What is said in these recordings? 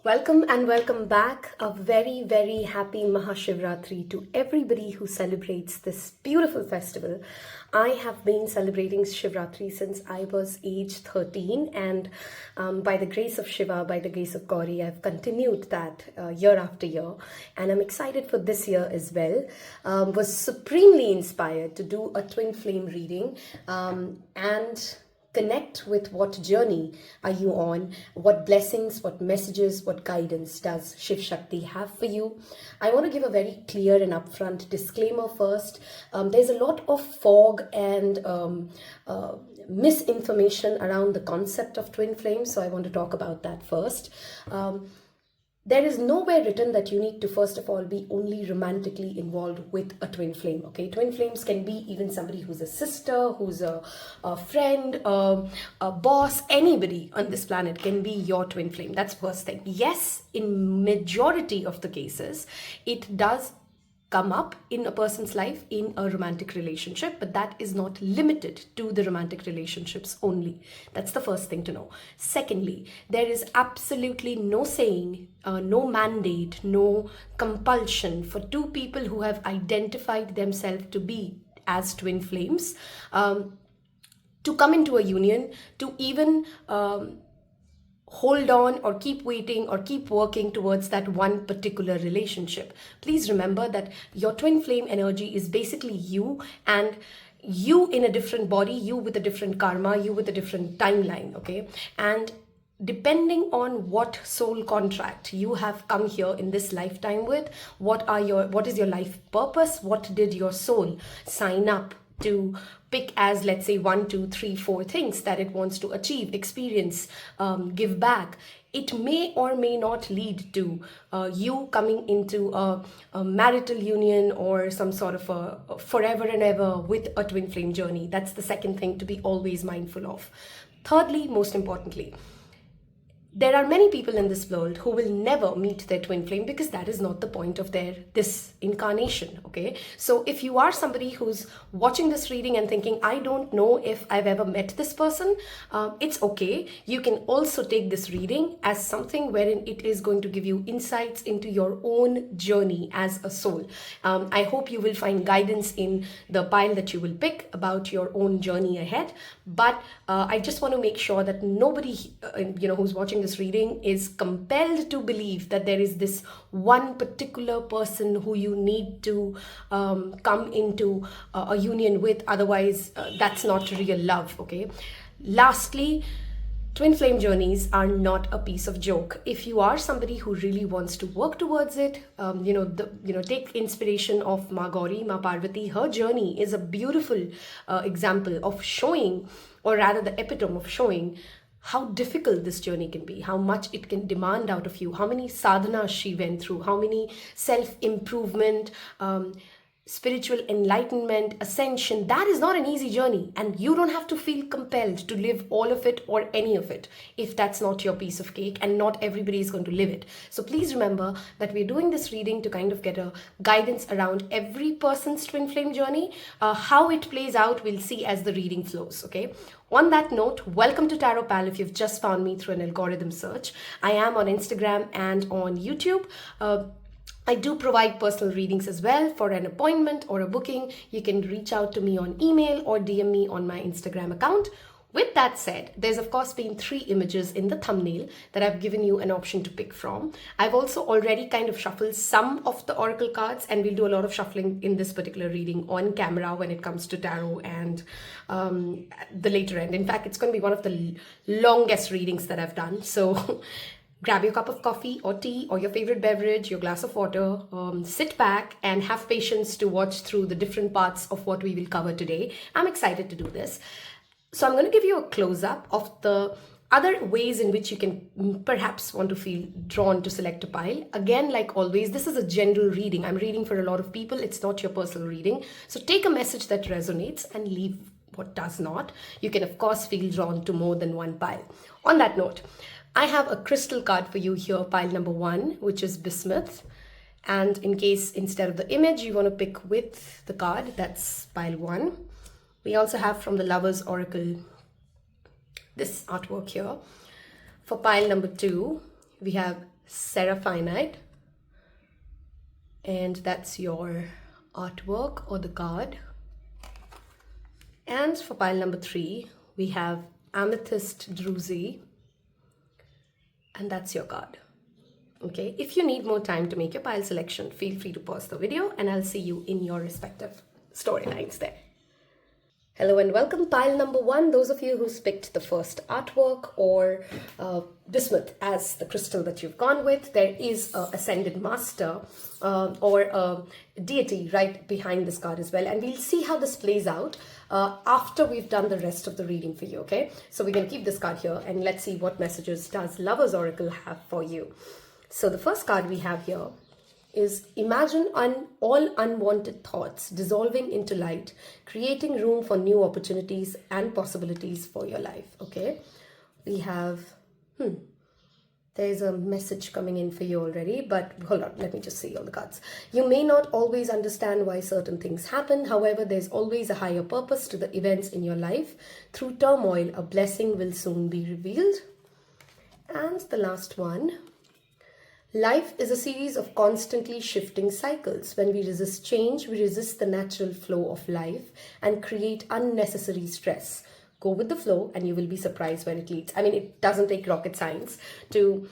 Welcome and welcome back. A very, very happy Mahashivratri to everybody who celebrates this beautiful festival. I have been celebrating Shivratri since I was age 13, and by the grace of Shiva, by the grace of Gauri, I've continued that year after year, and I'm excited for this year as well. Was supremely inspired to do a twin flame reading and connect with what journey are you on, what blessings, what messages, what guidance does Shiv Shakti have for you. I want to give a very clear and upfront disclaimer first. There's a lot of fog and misinformation around the concept of twin flames, so I want to talk about that first. There is nowhere written that you need to, first of all, be only romantically involved with a twin flame, okay? Twin flames can be even somebody who's a sister, who's a friend, a boss, anybody on this planet can be your twin flame. That's first thing. Yes, in majority of the cases, it does come up in a person's life in a romantic relationship, but that is not limited to the romantic relationships only. That's the first thing to know. Secondly, there is absolutely no saying, no mandate, no compulsion for two people who have identified themselves to be as twin flames to come into a union, to even hold on or keep waiting or keep working towards that one particular relationship. Please remember that your twin flame energy is basically you, and you in a different body, you with a different karma, you with a different timeline, okay? And depending on what soul contract you have come here in this lifetime with, what is your life purpose, what did your soul sign up to pick as, let's say, 1, 2, 3, 4 things that it wants to achieve, experience, give back. It may or may not lead to you coming into a marital union or some sort of a forever and ever with a twin flame journey. That's the second thing to be always mindful of. Thirdly, most importantly, there are many people in this world who will never meet their twin flame because that is not the point of this incarnation, okay? So if you are somebody who's watching this reading and thinking, I don't know if I've ever met this person, it's okay. You can also take this reading as something wherein it is going to give you insights into your own journey as a soul. I hope you will find guidance in the pile that you will pick about your own journey ahead. But I just want to make sure that nobody, who's watching this reading is compelled to believe that there is this one particular person who you need to come into a union with. Otherwise, that's not real love, okay? Lastly, twin flame journeys are not a piece of joke. If you are somebody who really wants to work towards it, take inspiration of Ma Gauri, Ma Parvati. Her journey is a beautiful example of showing, or rather the epitome of showing, how difficult this journey can be, how much it can demand out of you, how many sadhanas she went through, how many self-improvement, spiritual enlightenment, ascension. That is not an easy journey, and you don't have to feel compelled to live all of it or any of it if that's not your piece of cake, and not everybody is going to live it. So please remember that we're doing this reading to kind of get a guidance around every person's twin flame journey. How it plays out, we'll see as the reading flows, okay? On that note, welcome to Taropal if you've just found me through an algorithm search. I am on Instagram and on YouTube. I do provide personal readings as well. For an appointment or a booking, you can reach out to me on email or DM me on my Instagram account. With that said, there's of course been 3 images in the thumbnail that I've given you an option to pick from. I've also already kind of shuffled some of the oracle cards, and we'll do a lot of shuffling in this particular reading on camera when it comes to tarot and the later end. In fact, it's going to be one of the longest readings that I've done. So grab your cup of coffee or tea or your favorite beverage, your glass of water, sit back and have patience to watch through the different parts of what we will cover today. I'm excited to do this. So I'm going to give you a close-up of the other ways in which you can perhaps want to feel drawn to select a pile. Again, like always, this is a general reading. I'm reading for a lot of people. It's not your personal reading. So take a message that resonates and leave what does not. You can, of course, feel drawn to more than one pile. On that note, I have a crystal card for you here, pile number 1, which is Bismuth. And in case instead of the image, you want to pick with the card, that's pile 1. We also have from the Lover's Oracle this artwork here. For pile number 2, we have Seraphinite, and that's your artwork or the card. And for pile number 3, we have Amethyst Druzys, and that's your card. Okay, if you need more time to make your pile selection, feel free to pause the video and I'll see you in your respective storylines there. Hello and welcome, pile number 1. Those of you who picked the first artwork or Bismuth as the crystal that you've gone with, there is a ascended master or a deity right behind this card as well. And we'll see how this plays out after we've done the rest of the reading for you, okay? So we're going to keep this card here and let's see what messages does Lover's Oracle have for you. So the first card we have here is imagine all unwanted thoughts dissolving into light, creating room for new opportunities and possibilities for your life. Okay, we have there's a message coming in for you already, but hold on, let me just see all the cards. You may not always understand why certain things happen. However, there's always a higher purpose to the events in your life. Through turmoil, a blessing will soon be revealed. And the last one, life is a series of constantly shifting cycles. When we resist change, we resist the natural flow of life and create unnecessary stress. Go with the flow and you will be surprised where it leads. I mean, it doesn't take rocket science to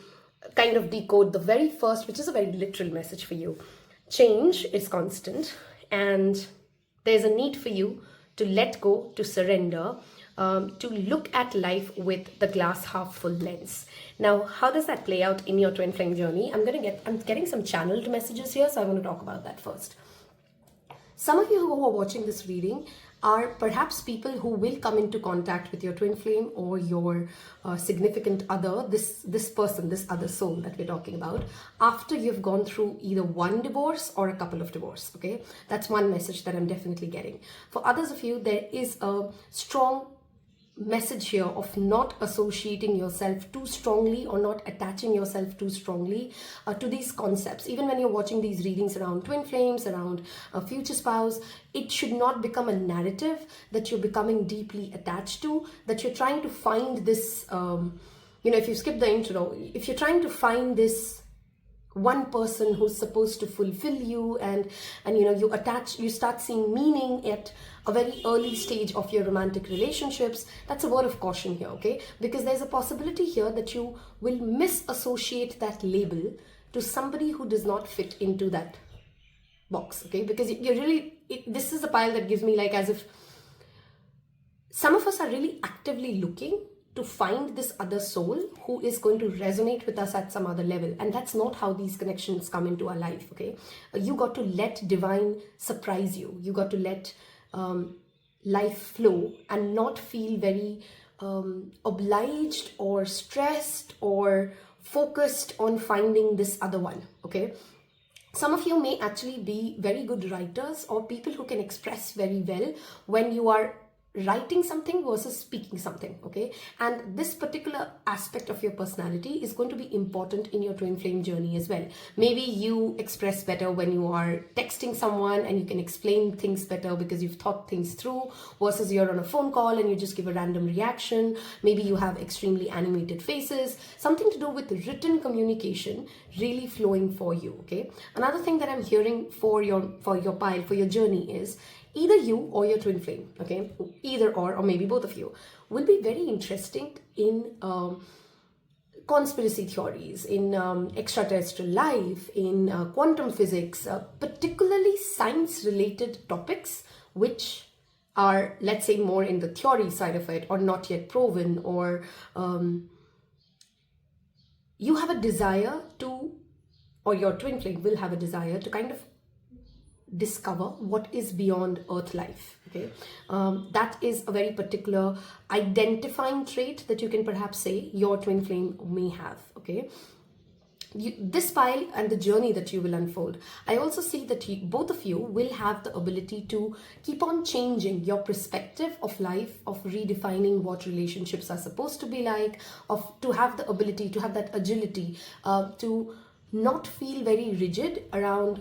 kind of decode the very first, which is a very literal message for you. Change is constant and there's a need for you to let go, to surrender, to look at life with the glass half full lens. Now, how does that play out in your twin flame journey? I'm getting some channeled messages here, so I want to talk about that first. Some of you who are watching this reading are perhaps people who will come into contact with your twin flame or your significant other, this person, this other soul that we're talking about, after you've gone through either one divorce or a couple of divorces, okay? That's one message that I'm definitely getting. For others of you, there is a strong message here of not associating yourself too strongly or not attaching yourself too strongly to these concepts. Even when you're watching these readings around twin flames, around a future spouse, it should not become a narrative that you're becoming deeply attached to, that you're trying to find this, if you skip the intro, if you're trying to find this one person who's supposed to fulfill you and you start seeing meaning at a very early stage of your romantic relationships, that's a word of caution here, okay? Because there's a possibility here that you will misassociate that label to somebody who does not fit into that box, okay? Because this is a pile that gives me like as if some of us are really actively looking to find this other soul who is going to resonate with us at some other level. And that's not how these connections come into our life, okay? You got to let divine surprise you. You got to let life flow and not feel very obliged or stressed or focused on finding this other one, okay? Some of you may actually be very good writers or people who can express very well when you are writing something versus speaking something, okay? And this particular aspect of your personality is going to be important in your twin flame journey as well. Maybe you express better when you are texting someone and you can explain things better because you've thought things through versus you're on a phone call and you just give a random reaction. Maybe you have extremely animated faces, something to do with written communication really flowing for you, okay? Another thing that I'm hearing for your pile, for your journey is either you or your twin flame, okay, either or maybe both of you will be very interesting in conspiracy theories, in extraterrestrial life, in quantum physics, particularly science related topics which are, let's say, more in the theory side of it or not yet proven, or you have a desire to, or your twin flame will have a desire to kind of discover what is beyond earth life, okay? That is a very particular identifying trait that you can perhaps say your twin flame may have, okay? This pile and the journey that you will unfold, I also see that both of you will have the ability to keep on changing your perspective of life, of redefining what relationships are supposed to be like, to have the ability to have that agility, to not feel very rigid around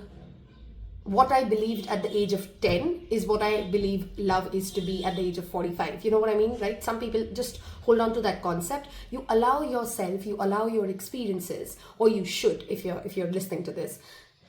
what I believed at the age of 10 is what I believe love is to be at the age of 45. You know what I mean, right? Some people just hold on to that concept. You allow yourself, you allow your experiences, or you should, if you're listening to this,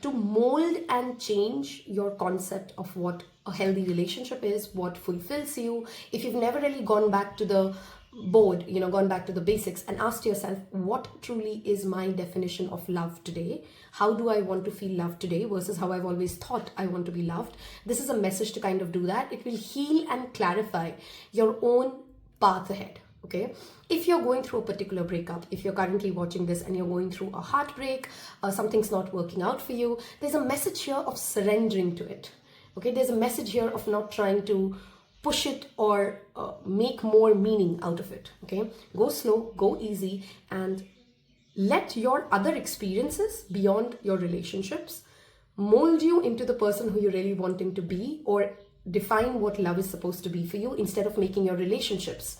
to mold and change your concept of what a healthy relationship is, what fulfills you. If you've never really gone back to the board, gone back to the basics and asked yourself, what truly is my definition of love today? How do I want to feel loved today versus how I've always thought I want to be loved? This is a message to kind of do that. It will heal and clarify your own path ahead. Okay, if you're going through a particular breakup, if you're currently watching this and you're going through a heartbreak, something's not working out for you, there's a message here of surrendering to it. Okay, there's a message here of not trying to push it or make more meaning out of it. Okay, go slow, go easy, and let your other experiences beyond your relationships mold you into the person who you're really wanting to be, or define what love is supposed to be for you, instead of making your relationships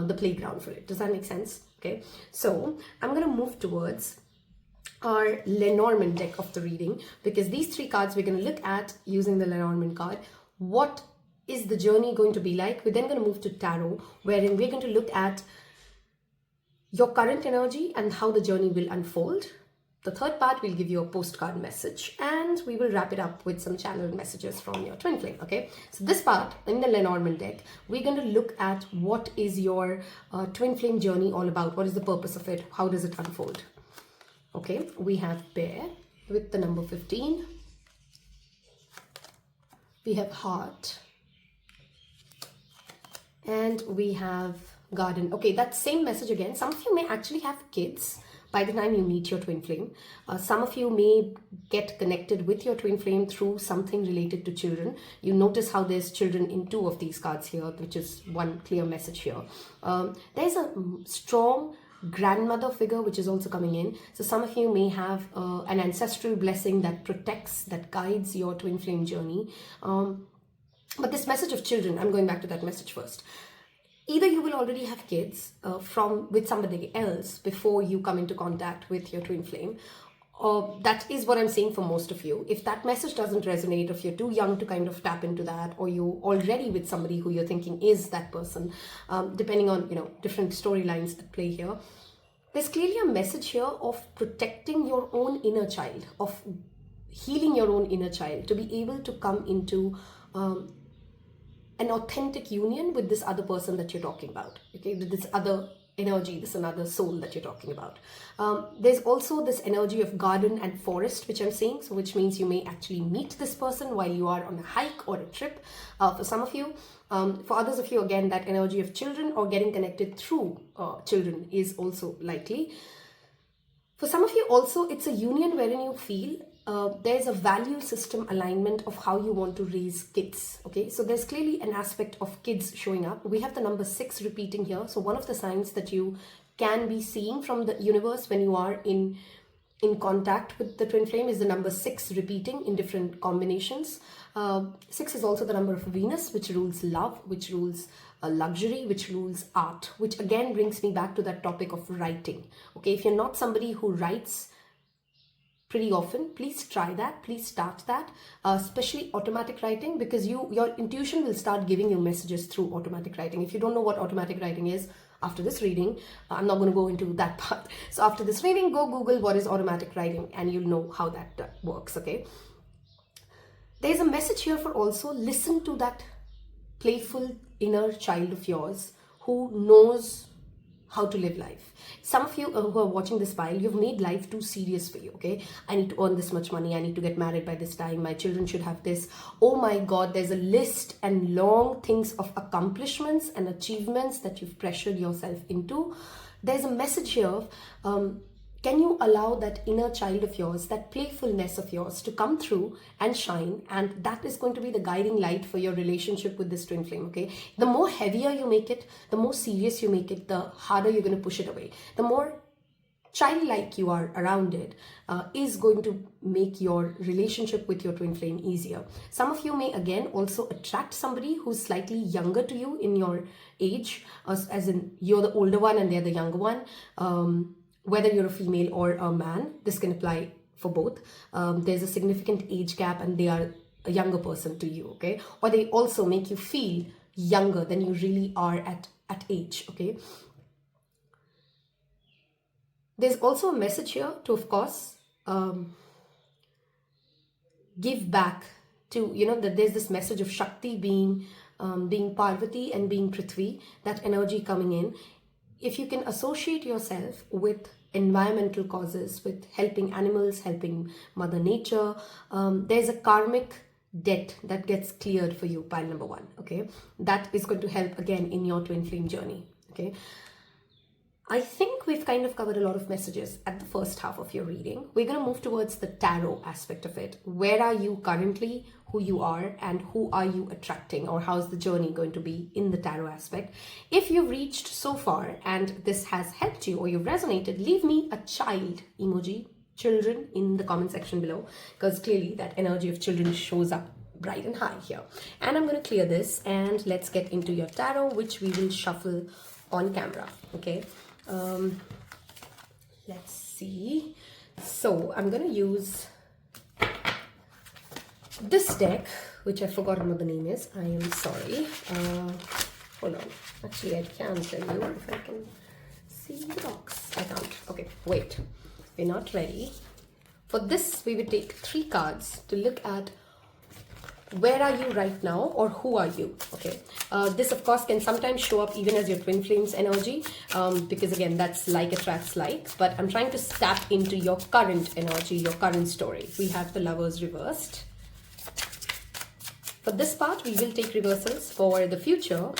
the playground for it. Does that make sense? Okay, so I'm going to move towards our Lenormand deck of the reading, because these three cards we're going to look at using the Lenormand card. What is the journey going to be like? We're then going to move to Tarot, wherein we're going to look at your current energy and how the journey will unfold. The third part will give you a postcard message, and we will wrap it up with some channeled messages from your twin flame. Okay, so this part in the Lenormand deck, we're going to look at what is your twin flame journey all about. What is the purpose of it? How does it unfold? Okay, we have Bear with the number 15. We have Heart. And we have Garden. Okay, that same message again. Some of you may actually have kids by the time you meet your twin flame. Some of you may get connected with your twin flame through something related to children. You notice how there's children in two of these cards here, which is one clear message here. There's a strong grandmother figure which is also coming in. So some of you may have an ancestral blessing that protects, that guides your twin flame journey. But this message of children, I'm going back to that message first. Either you will already have kids with somebody else before you come into contact with your twin flame. That is what I'm saying for most of you. If that message doesn't resonate, if you're too young to kind of tap into that, or you already with somebody who you're thinking is that person, depending on different storylines at play here, there's clearly a message here of protecting your own inner child, of healing your own inner child, to be able to come into an authentic union with this other person that you're talking about, okay, with this other energy, this another soul that you're talking about. There's also this energy of garden and forest, which I'm seeing, so which means you may actually meet this person while you are on a hike or a trip, for some of you. For others of you, again, that energy of children or getting connected through children is also likely. For some of you also, it's a union wherein you feel there's a value system alignment of how you want to raise kids. Okay, so there's clearly an aspect of kids showing up. We have the number 6 repeating here. So one of the signs that you can be seeing from the universe when you are in contact with the twin flame is the number 6 repeating in different combinations. 6 is also the number of Venus, which rules love, which rules luxury, which rules art, which again brings me back to that topic of writing. Okay, if you're not somebody who writes pretty often, please try that, please start that, especially automatic writing, because your intuition will start giving you messages through automatic writing. If you don't know what automatic writing is, after this reading, I'm not going to go into that part. So after this reading, go Google what is automatic writing and you'll know how that works. Okay, there's a message here for also listen to that playful inner child of yours who knows how to live life. Some of you who are watching this file, you've made life too serious for you. Okay, I need to earn this much money, I need to get married by this time, my children should have this. Oh my god, there's a list and long things of accomplishments and achievements that you've pressured yourself into. There's a message here of can you allow that inner child of yours, that playfulness of yours to come through and shine, and that is going to be the guiding light for your relationship with this twin flame. Okay, the more heavier you make it, the more serious you make it, the harder you're going to push it away. The more childlike you are around it is going to make your relationship with your twin flame easier. Some of you may again also attract somebody who's slightly younger to you in your age, as in you're the older one and they're the younger one. Whether you're a female or a man, this can apply for both. There's a significant age gap and they are a younger person to you, okay? Or they also make you feel younger than you really are at age, okay? There's also a message here to, of course, give back to, that there's this message of Shakti being Parvati and being Prithvi, that energy coming in. If you can associate yourself with environmental causes, with helping animals, helping Mother Nature, there's a karmic debt that gets cleared for you, pile number 1, okay? That is going to help again in your twin flame journey, okay? I think we've kind of covered a lot of messages at the first half of your reading. We're going to move towards the tarot aspect of it. Where are you currently, who you are, and who are you attracting, or how's the journey going to be in the tarot aspect? If you've reached so far and this has helped you or you've resonated, leave me a child emoji, children, in the comment section below, because clearly that energy of children shows up bright and high here. And I'm going to clear this and let's get into your tarot, which we will shuffle on camera, okay? Let's see. So I'm going to use this deck, which I've forgotten what the name is. I am sorry. Hold on. Actually, I can tell you if I can see the box. I can't. Okay, wait. We're not ready. For this, we will take 3 cards to look at where are you right now, or who are you, okay? This of course can sometimes show up even as your twin flames energy, because again, that's like attracts like, but I'm trying to tap into your current energy, your current story. We have the Lovers reversed. For this part, we will take reversals. For the future,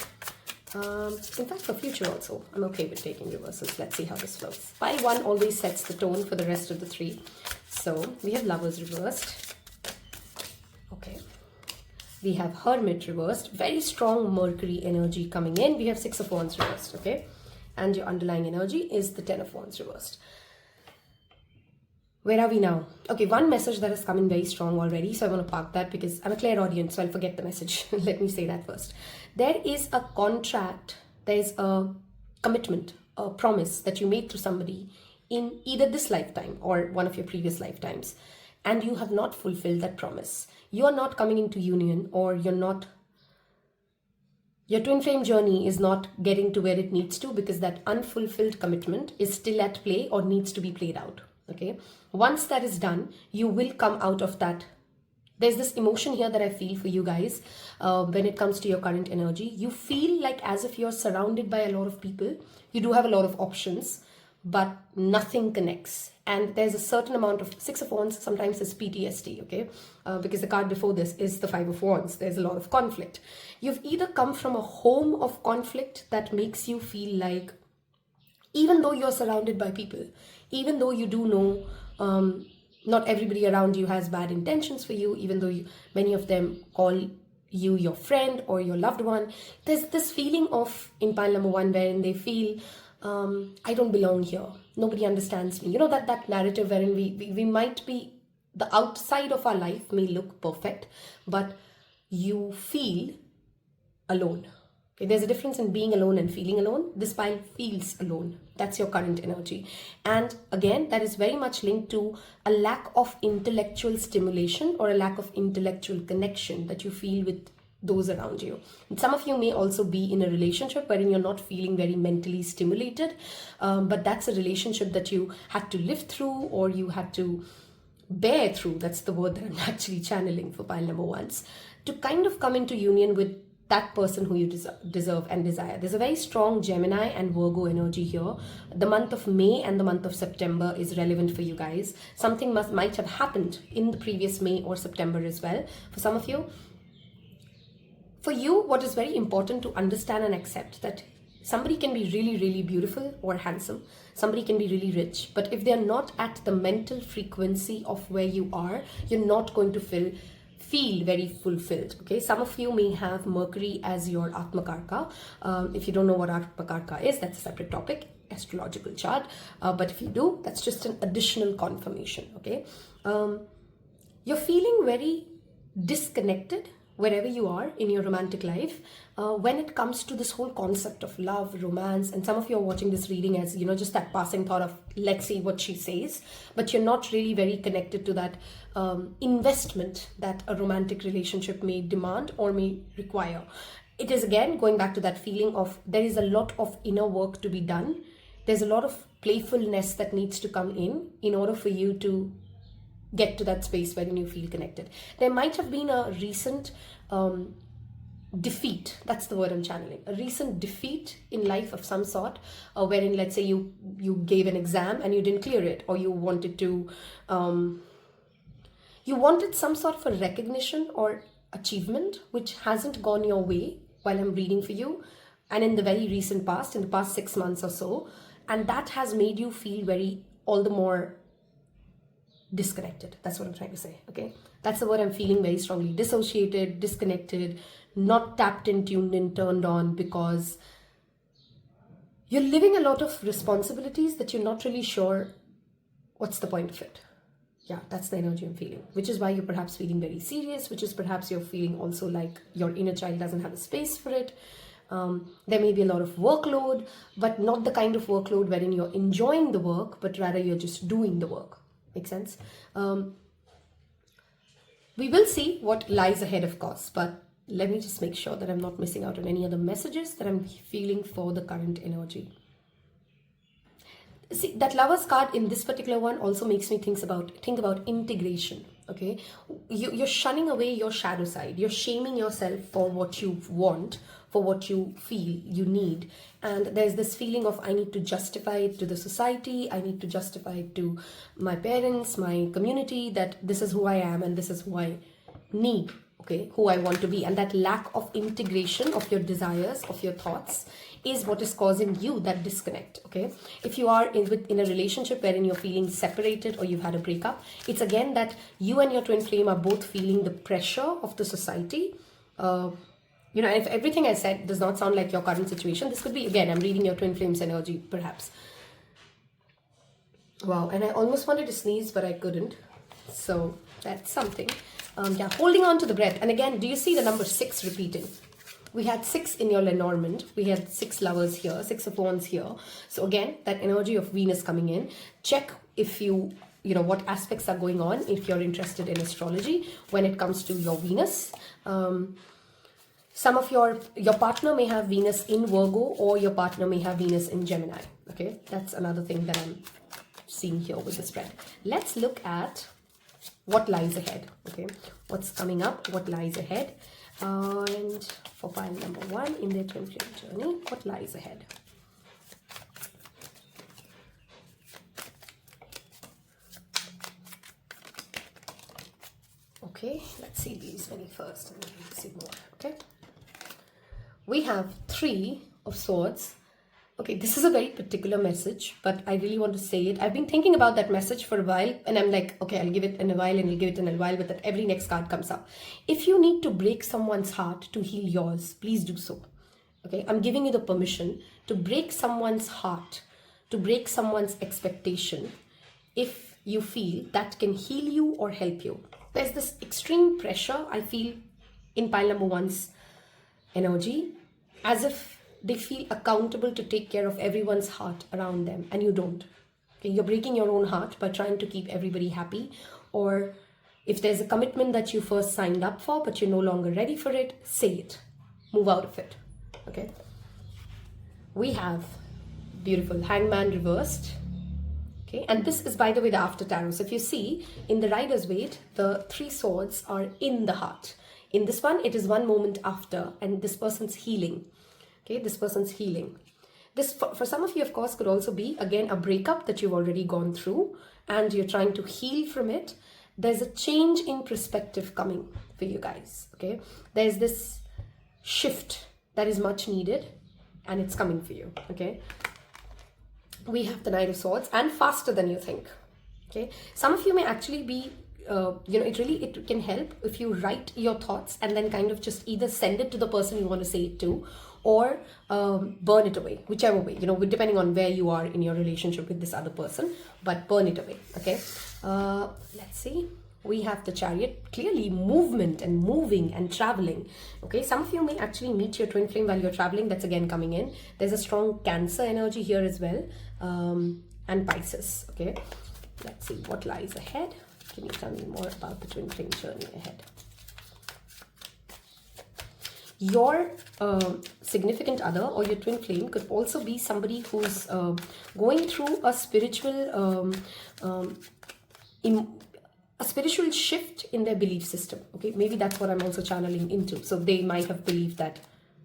in fact for future also, I'm okay with taking reversals. Let's see how this flows. Pile 1 always sets the tone for the rest of the 3. So we have Lovers reversed, okay. We have Hermit reversed, very strong Mercury energy coming in. We have 6 of Wands reversed, okay? And your underlying energy is the 10 of Wands reversed. Where are we now? Okay, one message that has come in very strong already, so I want to park that because I'm a clairaudient, so I'll forget the message. Let me say that first. There is a contract, there is a commitment, a promise that you made to somebody in either this lifetime or one of your previous lifetimes, and you have not fulfilled that promise. You are not coming into union, or your twin flame journey is not getting to where it needs to, because that unfulfilled commitment is still at play or needs to be played out, okay? Once that is done, you will come out of that. There's this emotion here that I feel for you guys when it comes to your current energy. You feel like as if you're surrounded by a lot of people. You do have a lot of options, but nothing connects. And there's a certain amount of 6 of Wands, sometimes it's PTSD, okay? Because the card before this is the 5 of Wands. There's a lot of conflict. You've either come from a home of conflict that makes you feel like, even though you're surrounded by people, even though you do know not everybody around you has bad intentions for you, even though many of them call you your friend or your loved one, there's this feeling of, in pile number 1, wherein they feel, I don't belong here. Nobody understands me. You know, that narrative wherein we might be, the outside of our life may look perfect, but you feel alone. Okay, there's a difference in being alone and feeling alone. This pile feels alone. That's your current energy. And again, that is very much linked to a lack of intellectual stimulation or a lack of intellectual connection that you feel with those around you. And some of you may also be in a relationship wherein you're not feeling very mentally stimulated, but that's a relationship that you had to live through, or you had to bear through. That's the word that I'm actually channeling for pile number 1s, to kind of come into union with that person who you deserve and desire. There's a very strong Gemini and Virgo energy here. The month of May and the month of September is relevant for you guys. Something might have happened in the previous May or September as well for some of you. For you, what is very important to understand and accept, that somebody can be really, really beautiful or handsome. Somebody can be really rich. But if they're not at the mental frequency of where you are, you're not going to feel very fulfilled, okay? Some of you may have Mercury as your Atmakarka. If you don't know what Atmakarka is, that's a separate topic, astrological chart. But if you do, that's just an additional confirmation, okay? You're feeling very disconnected wherever you are in your romantic life, when it comes to this whole concept of love, romance, and some of you are watching this reading as, you know, just that passing thought of, let's see what she says, but you're not really very connected to that investment that a romantic relationship may demand or may require. It is again going back to that feeling of there is a lot of inner work to be done. There's a lot of playfulness that needs to come in order for you to get to that space wherein you feel connected. There might have been a recent defeat, that's the word I'm channeling, a recent defeat in life of some sort, wherein, let's say, you gave an exam and you didn't clear it, or you wanted to you wanted some sort of a recognition or achievement which hasn't gone your way while I'm reading for you, and in the very recent past, in the past 6 months or so, and that has made you feel very, all the more disconnected. That's what I'm trying to say. Okay, that's the word I'm feeling very strongly. Dissociated, disconnected, not tapped in, tuned in, turned on, because you're living a lot of responsibilities that you're not really sure what's the point of it. Yeah, that's the energy I'm feeling, which is why you're perhaps feeling very serious, which is perhaps you're feeling also like your inner child doesn't have a space for it. There may be a lot of workload, but not the kind of workload wherein you're enjoying the work, but rather you're just doing the work. Makes sense? We will see what lies ahead, of course, but let me just make sure that I'm not missing out on any other messages that I'm feeling for the current energy. See, that Lovers card in this particular one also makes me think about integration. Okay, you're shunning away your shadow side. You're shaming yourself for what you want, for what you feel you need, and there's this feeling of, I need to justify it to the society, I need to justify it to my parents, my community, that this is who I am and this is who I need, okay, who I want to be. And that lack of integration of your desires, of your thoughts, is what is causing you that disconnect. Okay, if you are in a relationship wherein you're feeling separated or you've had a breakup, it's again that you and your twin flame are both feeling the pressure of the society. You know, if everything I said does not sound like your current situation, this could be, again, I'm reading your twin flames energy, perhaps. Wow, and I almost wanted to sneeze, but I couldn't. So that's something. Yeah, holding on to the breath. And again, do you see the number 6 repeating? We had 6 in your Lenormand. We had 6 lovers here, 6 of wands here. So again, that energy of Venus coming in. Check if you know, what aspects are going on if you're interested in astrology when it comes to your Venus. Some of your partner may have Venus in Virgo, or your partner may have Venus in Gemini. Okay, that's another thing that I'm seeing here with the spread. Let's look at what lies ahead. Okay, what's coming up, what lies ahead. And for pile number 1 in their twin flame journey, what lies ahead? Okay, let's see these many first and then we'll see more. Okay, we have 3 of swords. Okay, this is a very particular message, but I really want to say it. I've been thinking about that message for a while, and I'm like, okay, I'll give it in a while and I'll give it in a while, but that every next card comes up. If you need to break someone's heart to heal yours, please do so. Okay, I'm giving you the permission to break someone's heart, to break someone's expectation, if you feel that can heal you or help you. There's this extreme pressure I feel in pile number 1's energy, as if they feel accountable to take care of everyone's heart around them, and you don't. Okay, you're breaking your own heart by trying to keep everybody happy, or if there's a commitment that you first signed up for but you're no longer ready for it, say it. Move out of it. Okay, we have beautiful Hangman reversed. Okay, and this is, by the way, the after tarot. So if you see in the Rider's Waite, the 3 swords are in the heart. In this one, it is one moment after, and this person's healing. Okay, this person's healing. This, for some of you, of course, could also be, again, a breakup that you've already gone through and you're trying to heal from it. There's a change in perspective coming for you guys. Okay, there's this shift that is much needed and it's coming for you. Okay, we have the Knight of Swords, and faster than you think. Okay, some of you may actually be you know, it can help if you write your thoughts and then kind of just either send it to the person you want to say it to, or burn it away, whichever way, you know, depending on where you are in your relationship with this other person, but burn it away. Okay, let's see we have the Chariot, clearly movement and moving and traveling. Okay, some of you may actually meet your twin flame while you're traveling. That's again coming in. There's a strong Cancer energy here as well, and Pisces. Okay, let's see what lies ahead. Can you tell me more about the twin flame journey ahead? Your significant other or your twin flame could also be somebody who's going through a spiritual a spiritual shift in their belief system. Okay, maybe that's what I'm also channeling into. So they might have believed that,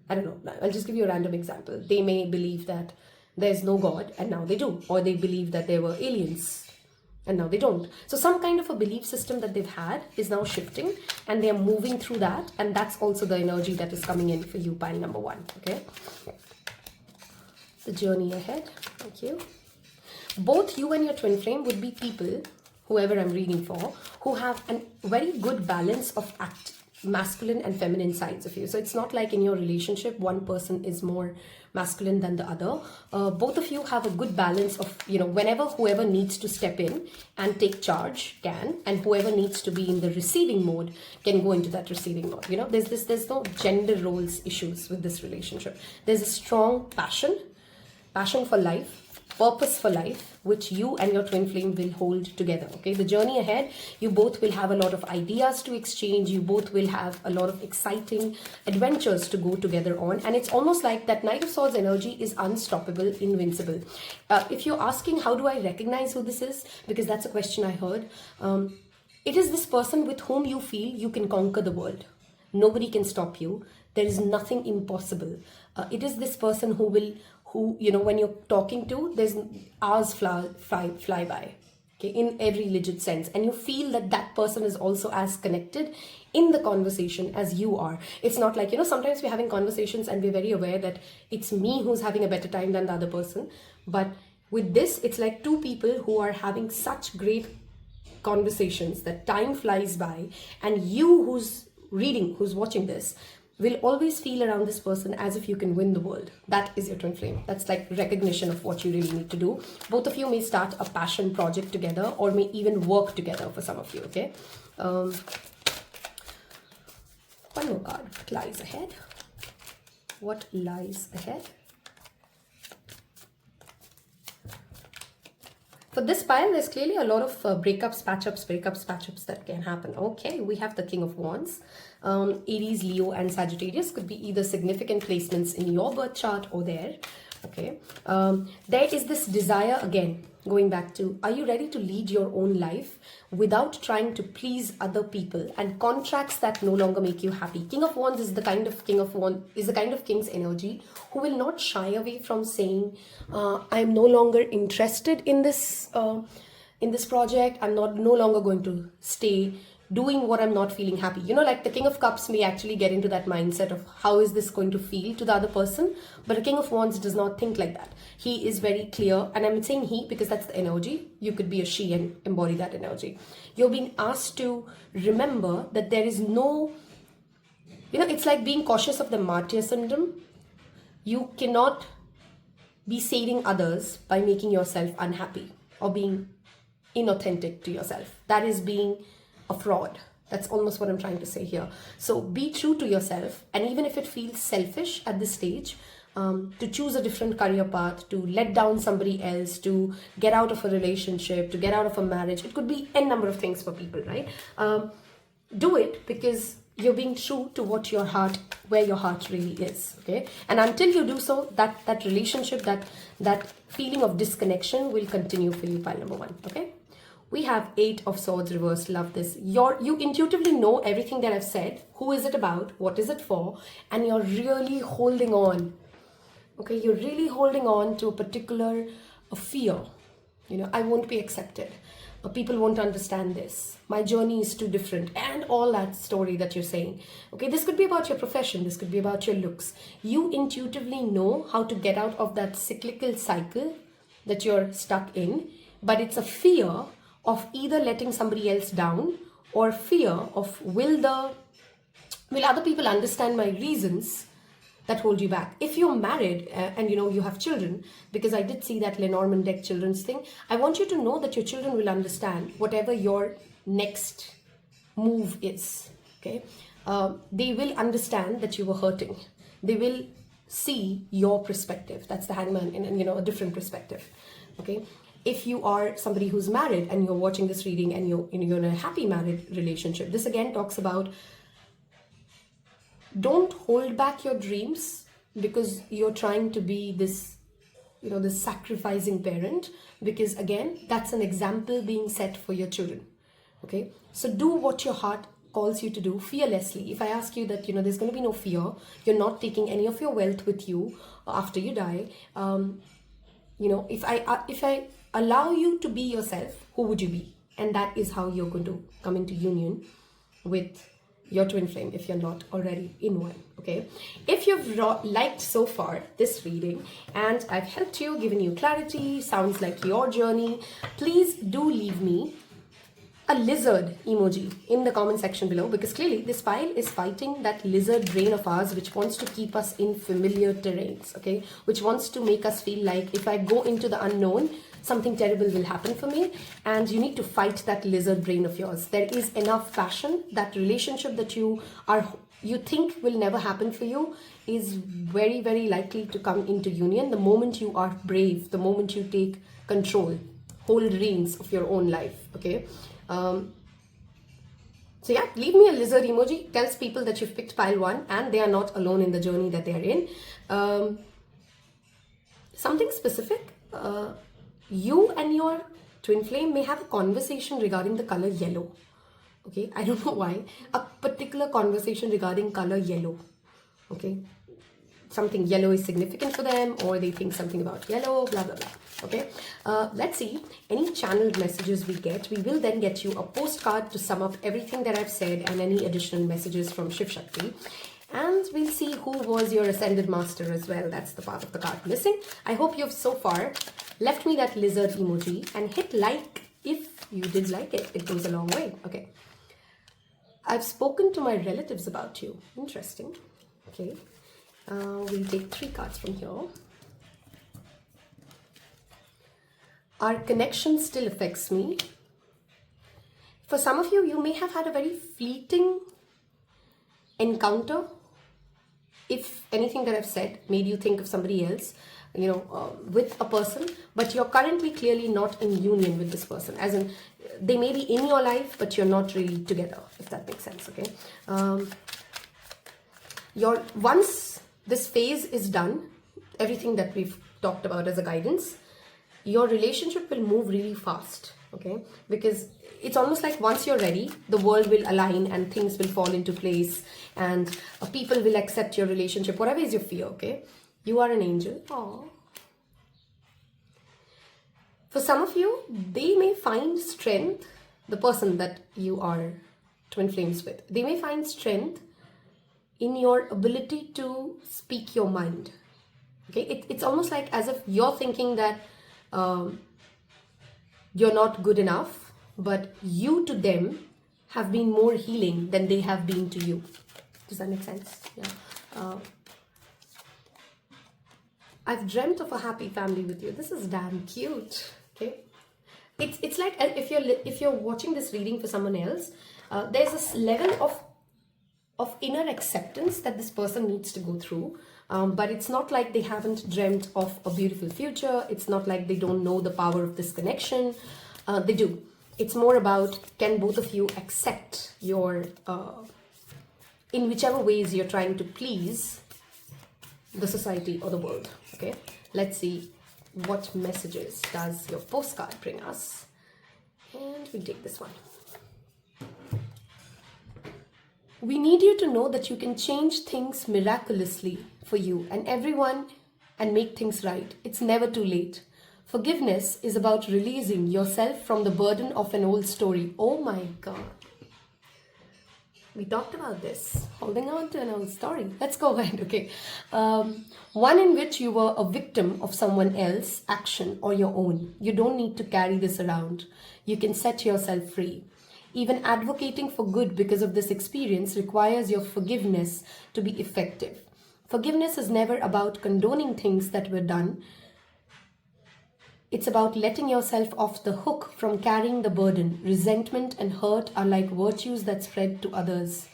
I don't know, I'll just give you a random example. They may believe that there's no God and now they do, or they believe that there were aliens and now they don't. So some kind of a belief system that they've had is now shifting, and they're moving through that, and that's also the energy that is coming in for you, pile number 1. Okay, the journey ahead. Thank you. Both you and your twin flame would be people, whoever I'm reading for, who have a very good balance of masculine and feminine sides of you. So it's not like in your relationship one person is more masculine than the other. Both of you have a good balance of, you know, whenever whoever needs to step in and take charge can, and whoever needs to be in the receiving mode can go into that receiving mode. You know, there's no gender roles issues with this relationship. There's a strong passion for life, purpose for life, which you and your twin flame will hold together. Okay, the journey ahead, you both will have a lot of ideas to exchange. You both will have a lot of exciting adventures to go together on, and it's almost like that Knight of Swords energy is unstoppable, invincible. If you're asking how do I recognize who this is, because that's a question I heard, it is this person with whom you feel you can conquer the world. Nobody can stop you. There is nothing impossible. It is this person who, you know, when you're talking to, there's hours fly by, okay, in every legit sense. And you feel that that person is also as connected in the conversation as you are. It's not like, you know, sometimes we're having conversations and we're very aware that it's me who's having a better time than the other person. But with this, it's like two people who are having such great conversations that time flies by, and you who's watching this, will always feel around this person as if you can win the world. That is your twin flame. That's like recognition of what you really need to do. Both of you may start a passion project together, or may even work together for some of you, okay? One more card. What lies ahead? What lies ahead? For this pile, there's clearly a lot of breakups, patch-ups that can happen. Okay, we have the King of Wands. Aries, Leo, and Sagittarius could be either significant placements in your birth chart or there. Okay, there is this desire again, going back to, are you ready to lead your own life without trying to please other people and contracts that no longer make you happy? King of Wands is the kind of king's energy who will not shy away from saying, I am no longer interested in this project. I'm no longer going to stay doing what I'm not feeling happy. You know, like the King of Cups may actually get into that mindset of how is this going to feel to the other person, but a King of Wands does not think like that. He is very clear, and I'm saying he because that's the energy. You could be a she and embody that energy. You're being asked to remember that there is no, you know, it's like being cautious of the martyr syndrome. You cannot be saving others by making yourself unhappy or being inauthentic to yourself. That is being a fraud. That's almost what I'm trying to say here. So be true to yourself, and even if it feels selfish at this stage, to choose a different career path, to let down somebody else, to get out of a relationship, to get out of a marriage, it could be n number of things for people, right? Do it because you're being true to what your heart, where your heart really is, okay? And until you do so, that relationship, that feeling of disconnection will continue for you, pile number 1, okay? We have 8 of Swords reversed. Love this. You intuitively know everything that I've said. Who is it about? What is it for? And you're really holding on. Okay, you're really holding on to a particular fear. You know, I won't be accepted. People won't understand this. My journey is too different. And all that story that you're saying. Okay, this could be about your profession. This could be about your looks. You intuitively know how to get out of that cyclical cycle that you're stuck in. But it's a fear of either letting somebody else down, or fear of will other people understand my reasons that hold you back. If you're married and you know you have children, because I did see that Lenormand deck children's thing, I want you to know that your children will understand whatever your next move is. Okay, they will understand that you were hurting. They will see your perspective. That's the Hangman in, you know, a different perspective. Okay, if you are somebody who's married and you're watching this reading and you're in a happy married relationship, this again talks about don't hold back your dreams because you're trying to be this, you know, this sacrificing parent, because again, that's an example being set for your children. Okay, so do what your heart calls you to do fearlessly. If I ask you that, you know, there's going to be no fear, you're not taking any of your wealth with you after you die, you know, if I allow you to be yourself, who would you be? And that is how you're going to come into union with your twin flame if you're not already in one. Okay, if you've liked so far this reading and I've helped you, given you clarity, sounds like your journey, please do leave me a lizard emoji in the comment section below, because clearly this pile is fighting that lizard brain of ours which wants to keep us in familiar terrains, okay, which wants to make us feel like if I go into the unknown, something terrible will happen for me, and you need to fight that lizard brain of yours. There is enough passion. That relationship that you think will never happen for you is very, very likely to come into union the moment you are brave, the moment you take control, hold reins of your own life. Okay, so yeah, leave me a lizard emoji. Tells people that you've picked pile 1 and they are not alone in the journey that they are in. Something specific. You and your twin flame may have a conversation regarding the color yellow. Okay, I don't know why. A particular conversation regarding color yellow. Okay, something yellow is significant for them, or they think something about yellow, blah, blah, blah. Okay, let's see any channeled messages we get. We will then get you a postcard to sum up everything that I've said and any additional messages from Shiv Shakti. And we'll see who was your ascended master as well. That's the part of the card missing. I hope you've so far left me that lizard emoji and hit like if you did like it. It goes a long way. Okay. I've spoken to my relatives about you. Interesting. Okay. We'll take 3 cards from here. Our connection still affects me. For some of you, you may have had a very fleeting encounter. If anything that I've said made you think of somebody else, you know, with a person, but you're currently clearly not in union with this person. As in, they may be in your life, but you're not really together, if that makes sense, okay? Once this phase is done, everything that we've talked about as a guidance, your relationship will move really fast, okay? Because it's almost like once you're ready, the world will align and things will fall into place, and people will accept your relationship, whatever is your fear, okay? You are an angel. Aww. For some of you, they may find strength, the person that you are twin flames with, they may find strength in your ability to speak your mind. Okay, it's almost like as if you're thinking that you're not good enough, but you to them have been more healing than they have been to you. Does that make sense? Yeah. I've dreamt of a happy family with you. This is damn cute. Okay, it's like if you're watching this reading for someone else, there's this level of inner acceptance that this person needs to go through. But it's not like they haven't dreamt of a beautiful future. It's not like they don't know the power of this connection. They do. It's more about, can both of you accept your, in whichever ways you're trying to please the society or the world. Okay, let's see what messages does your postcard bring us. And we take this one. We need you to know that you can change things miraculously for you and everyone and make things right. It's never too late. Forgiveness is about releasing yourself from the burden of an old story. Oh my God. We talked about this, holding on to an old story. Let's go ahead, okay. One in which you were a victim of someone else's action or your own. You don't need to carry this around. You can set yourself free. Even advocating for good because of this experience requires your forgiveness to be effective. Forgiveness is never about condoning things that were done. It's about letting yourself off the hook from carrying the burden. Resentment and hurt are like virtues that spread to others.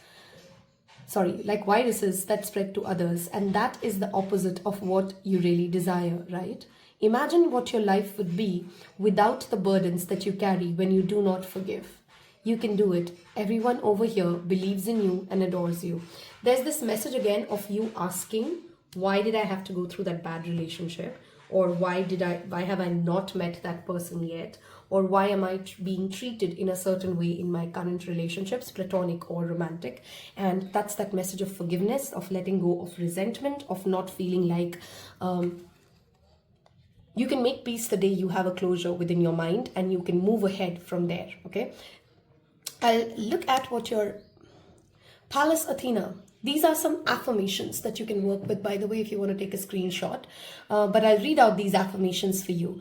Like viruses that spread to others. And that is the opposite of what you really desire, right? Imagine what your life would be without the burdens that you carry when you do not forgive. You can do it. Everyone over here believes in you and adores you. There's this message again of you asking, why did I have to go through that bad relationship? Or why have I not met that person yet? Or why am I being treated in a certain way in my current relationships, platonic or romantic? And that's that message of forgiveness, of letting go of resentment, of not feeling like you can make peace the day you have a closure within your mind and you can move ahead from there, okay? I'll look at what your Pallas Athena. These are some affirmations that you can work with, by the way, if you want to take a screenshot. But I'll read out these affirmations for you.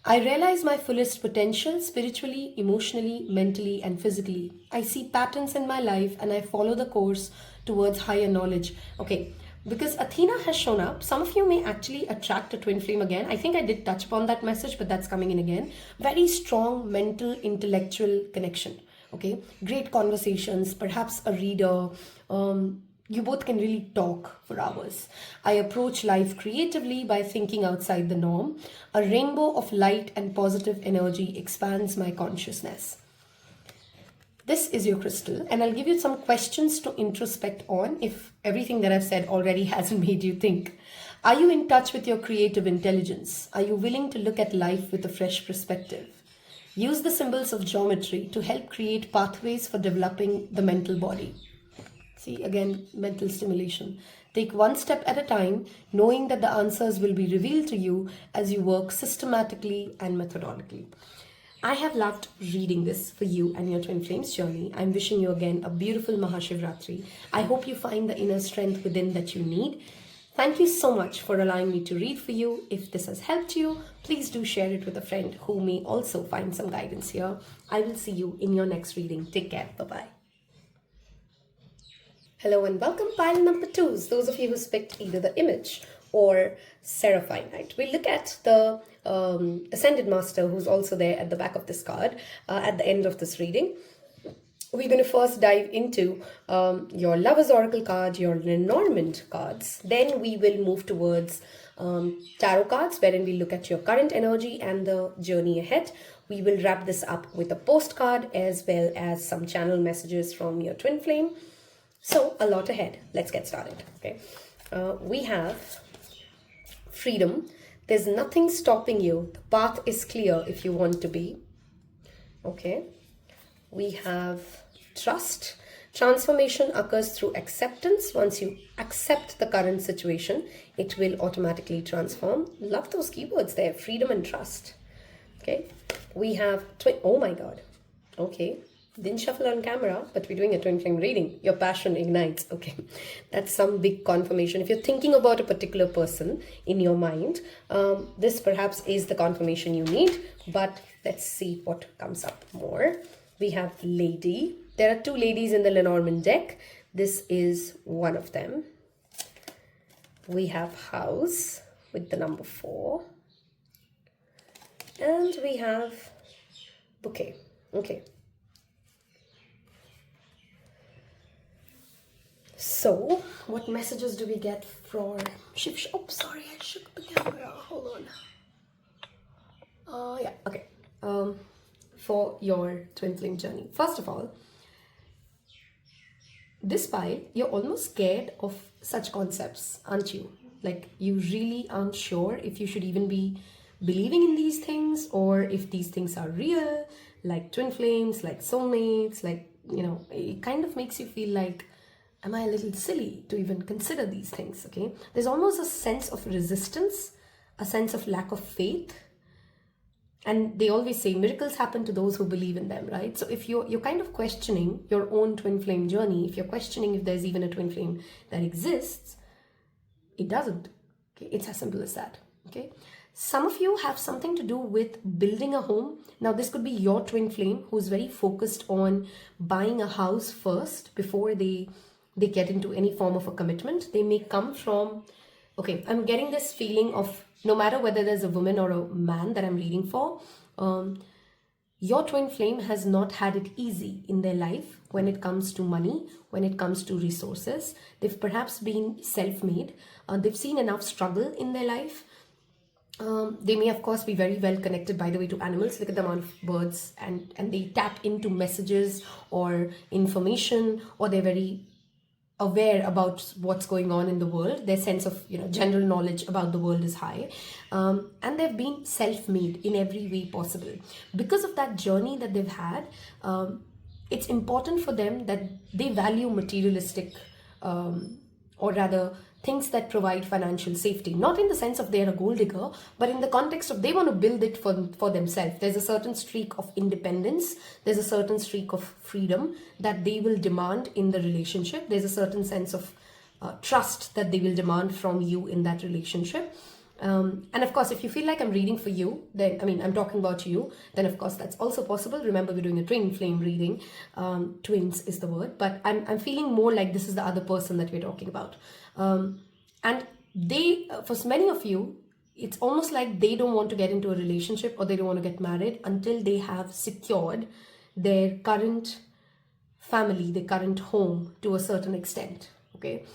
I realize my fullest potential spiritually, emotionally, mentally, and physically. I see patterns in my life and I follow the course towards higher knowledge. Okay, because Athena has shown up, some of you may actually attract a twin flame again. I think I did touch upon that message, but that's coming in again. Very strong mental, intellectual connection. Okay, great conversations, perhaps a reader. You both can really talk for hours. I approach life creatively by thinking outside the norm. A rainbow of light and positive energy expands my consciousness. This is your crystal, and I'll give you some questions to introspect on if everything that I've said already hasn't made you think. Are you in touch with your creative intelligence? Are you willing to look at life with a fresh perspective? Use the symbols of geometry to help create pathways for developing the mental body. See, again, mental stimulation. Take one step at a time, knowing that the answers will be revealed to you as you work systematically and methodically. I have loved reading this for you and your twin flames journey. I'm wishing you again a beautiful Mahashivratri. I hope you find the inner strength within that you need. Thank you so much for allowing me to read for you. If this has helped you, please do share it with a friend who may also find some guidance here. I will see you in your next reading. Take care. Bye-bye. Hello and welcome, pile number 2s. Those of you who picked either the image or Seraphinite. We'll look at the Ascended Master, who's also there at the back of this card at the end of this reading. We're going to first dive into your Lover's Oracle card, your Lenormand cards. Then we will move towards tarot cards, wherein we look at your current energy and the journey ahead. We will wrap this up with a postcard as well as some channel messages from your twin flame. So, a lot ahead. Let's get started. Okay, we have freedom. There's nothing stopping you. The path is clear if you want to be. Okay. We have trust. Transformation occurs through acceptance. Once you accept the current situation, it will automatically transform. Love those keywords there. Freedom and trust. Okay. We have oh my God. Okay. Didn't shuffle on camera, but we're doing a twin flame reading. Your passion ignites. Okay, that's some big confirmation. If you're thinking about a particular person in your mind, this perhaps is the confirmation you need, but let's see what comes up more. We have Lady. There are 2 ladies in the Lenormand deck. This is one of them. We have House with the number 4. And we have Bouquet. Okay. So, what messages do we get for Shiv Shakti? Oh, sorry, I shook the camera. Hold on. Yeah, okay. For your twin flame journey. First of all, this pile, you're almost scared of such concepts, aren't you? Like, you really aren't sure if you should even be believing in these things or if these things are real, like twin flames, like soulmates, like, you know, it kind of makes you feel like, am I a little silly to even consider these things, okay? There's almost a sense of resistance, a sense of lack of faith. And they always say miracles happen to those who believe in them, right? So if you're kind of questioning your own twin flame journey, if you're questioning if there's even a twin flame that exists, it doesn't. Okay? It's as simple as that, okay? Some of you have something to do with building a home. Now, this could be your twin flame who's very focused on buying a house first before they get into any form of a commitment. They may come from Okay, I'm getting this feeling of no matter whether there's a woman or a man that I'm reading for, your twin flame has not had it easy in their life when it comes to money, when it comes to resources. They've perhaps been self-made. They've seen enough struggle in their life. They may, of course, be very well connected, by the way, to animals. Look at the amount of birds, and they tap into messages or information, or they're very aware about what's going on in the world. Their sense of general knowledge about the world is high, and they've been self-made in every way possible. Because of that journey that they've had, it's important for them that they value materialistic, or rather things that provide financial safety, not in the sense of they're a gold digger, but in the context of they want to build it for themselves. There's a certain streak of independence, there's a certain streak of freedom that they will demand in the relationship. There's a certain sense of trust that they will demand from you in that relationship. And of course, if you feel like I'm reading for you, then I'm talking about you, then of course that's also possible. Remember, we're doing a twin flame reading. Twins is the word, but I'm feeling more like this is the other person that we're talking about. And they, for many of you, it's almost like they don't want to get into a relationship or they don't want to get married until they have secured their current family, their current home to a certain extent. Okay.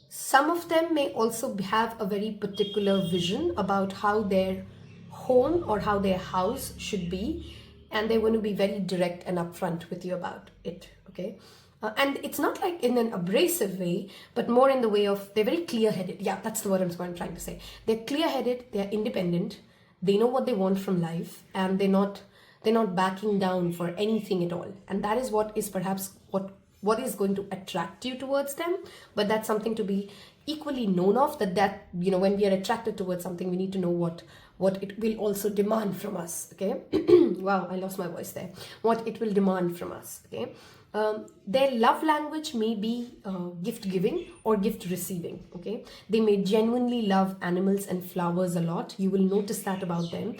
Some of them may also have a very particular vision about how their home or how their house should be, and they want to be very direct and upfront with you about it. Okay. And it's not like in an abrasive way, but more in the way of they're very clear-headed. Yeah, that's the word I'm trying to say. They're clear-headed, they're independent, they know what they want from life, and they're not backing down for anything at all. And that is what is perhaps what is going to attract you towards them. But that's something to be equally known of, that when we are attracted towards something, we need to know what it will also demand from us. Okay. Wow, I lost my voice there. What it will demand from us. Okay. Their love language may be gift giving or gift receiving. Okay, they may genuinely love animals and flowers a lot. You will notice that about them.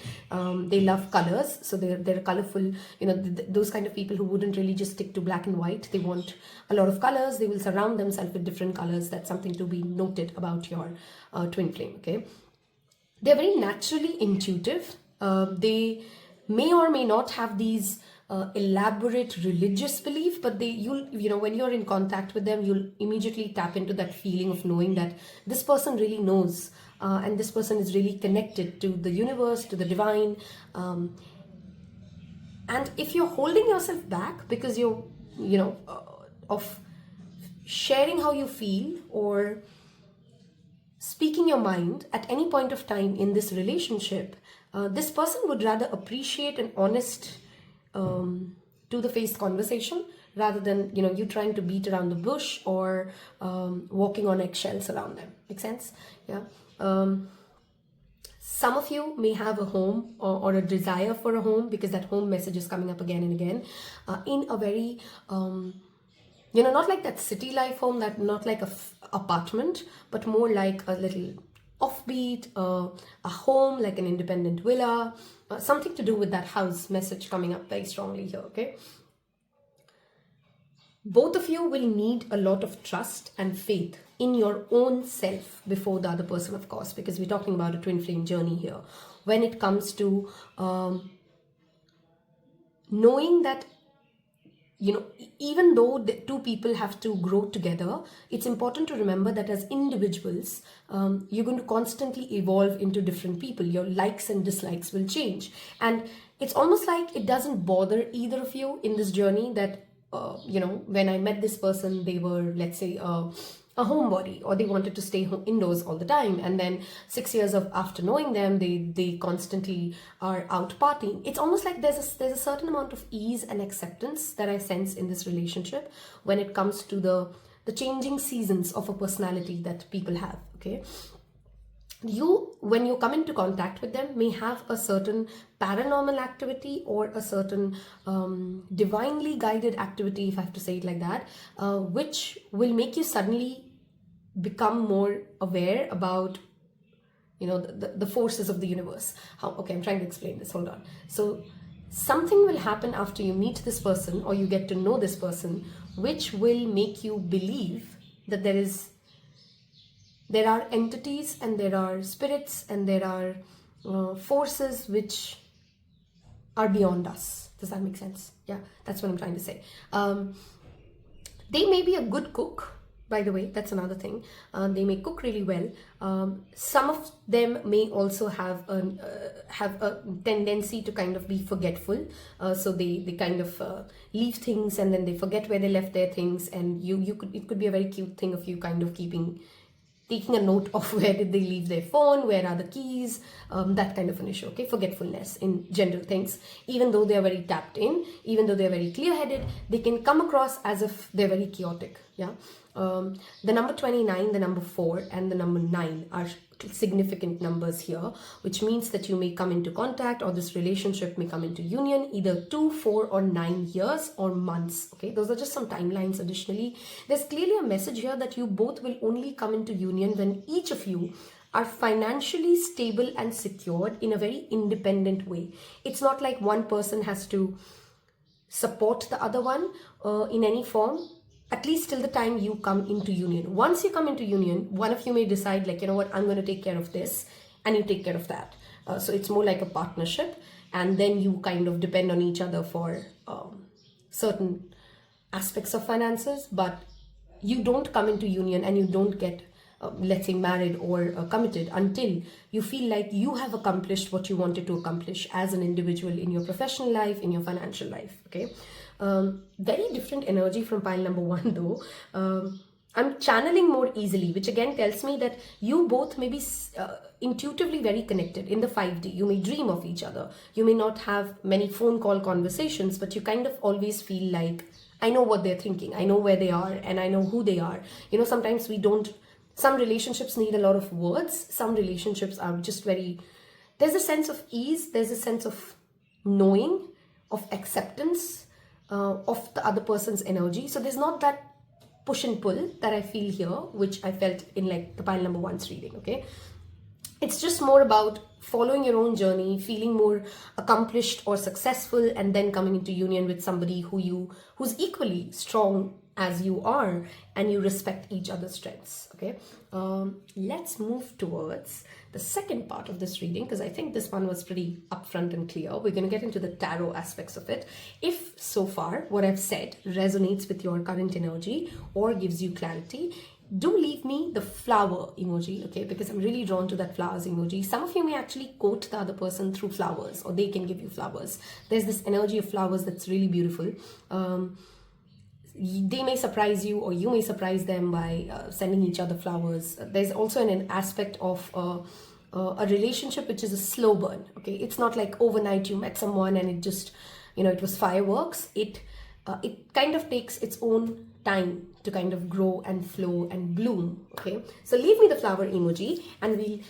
They love colors, so they're colorful. Those kind of people who wouldn't really just stick to black and white. They want a lot of colors. They will surround themselves with different colors. That's something to be noted about your twin flame. Okay, they're very naturally intuitive. They may or may not have these elaborate religious belief, but when you're in contact with them, you'll immediately tap into that feeling of knowing that this person really knows, and this person is really connected to the universe, to the divine. And if you're holding yourself back because you're of sharing how you feel or speaking your mind at any point of time in this relationship, this person would rather appreciate an honest to the face conversation rather than you trying to beat around the bush or walking on eggshells around them. Make sense? Yeah. Some of you may have a home or a desire for a home, because that home message is coming up again and again, in a very not like that city life home, that not like a apartment, but more like a little offbeat, a home like an independent villa, something to do with that house message coming up very strongly here. Okay, both of you will need a lot of trust and faith in your own self before the other person, of course, because we're talking about a twin flame journey here. When it comes to knowing that even though the two people have to grow together, it's important to remember that as individuals, you're going to constantly evolve into different people. Your likes and dislikes will change. And it's almost like it doesn't bother either of you in this journey that, when I met this person, they were, let's say, a homebody, or they wanted to stay indoors all the time, and then 6 years after knowing them, they constantly are out partying. It's almost like there's a certain amount of ease and acceptance that I sense in this relationship when it comes to the changing seasons of a personality that people have. Okay, when you come into contact with them, may have a certain paranormal activity or a certain divinely guided activity, if I have to say it like that, which will make you suddenly become more aware about the forces of the universe. Okay, I'm trying to explain this, hold on. So something will happen after you meet this person or you get to know this person, which will make you believe that there are entities and there are spirits and there are forces which are beyond us. Does that make sense? Yeah, that's what I'm trying to say. They may be a good cook, by the way, that's another thing. They may cook really well. Some of them may also have a tendency to kind of be forgetful. So they kind of leave things and then they forget where they left their things. And it could be a very cute thing of you kind of taking a note of where did they leave their phone, where are the keys, that kind of an issue, okay? Forgetfulness in general things. Even though they are very tapped in, even though they're very clear-headed, they can come across as if they're very chaotic, yeah? The number 29, the number 4, and the number 9 are significant numbers here, which means that you may come into contact or this relationship may come into union either 2, 4, or 9 years or months. Okay, those are just some timelines. Additionally, there's clearly a message here that you both will only come into union when each of you are financially stable and secured in a very independent way. It's not like one person has to support the other one in any form, at least till the time you come into union. Once you come into union, one of you may decide like, you know what, I'm going to take care of this and you take care of that. So it's more like a partnership, and then you kind of depend on each other for certain aspects of finances, but you don't come into union and you don't get let's say married or committed until you feel like you have accomplished what you wanted to accomplish as an individual in your professional life, in your financial life. Okay, very different energy from pile number 1 though. I'm channeling more easily, which again tells me that you both may be intuitively very connected in the 5D. You may dream of each other. You may not have many phone call conversations, but you kind of always feel like, I know what they're thinking. I know where they are and I know who they are. You know, sometimes some relationships need a lot of words. Some relationships are just there's a sense of ease. There's a sense of knowing, of acceptance of the other person's energy. So there's not that push and pull that I feel here, which I felt in like the pile number 1's reading, okay? It's just more about following your own journey, feeling more accomplished or successful, and then coming into union with somebody who's equally strong as you are, and you respect each other's strengths, okay? Let's move towards the second part of this reading, because I think this one was pretty upfront and clear. We're going to get into the tarot aspects of it. If so far what I've said resonates with your current energy or gives you clarity, do leave me the flower emoji, okay? Because I'm really drawn to that flowers emoji. Some of you may actually quote the other person through flowers, or they can give you flowers. There's this energy of flowers that's really beautiful. They may surprise you or you may surprise them by sending each other flowers. There's also an aspect of a relationship which is a slow burn, okay? It's not like overnight you met someone and it just, you know, it was fireworks. It kind of takes its own time to kind of grow and flow and bloom, okay? So leave me the flower emoji, and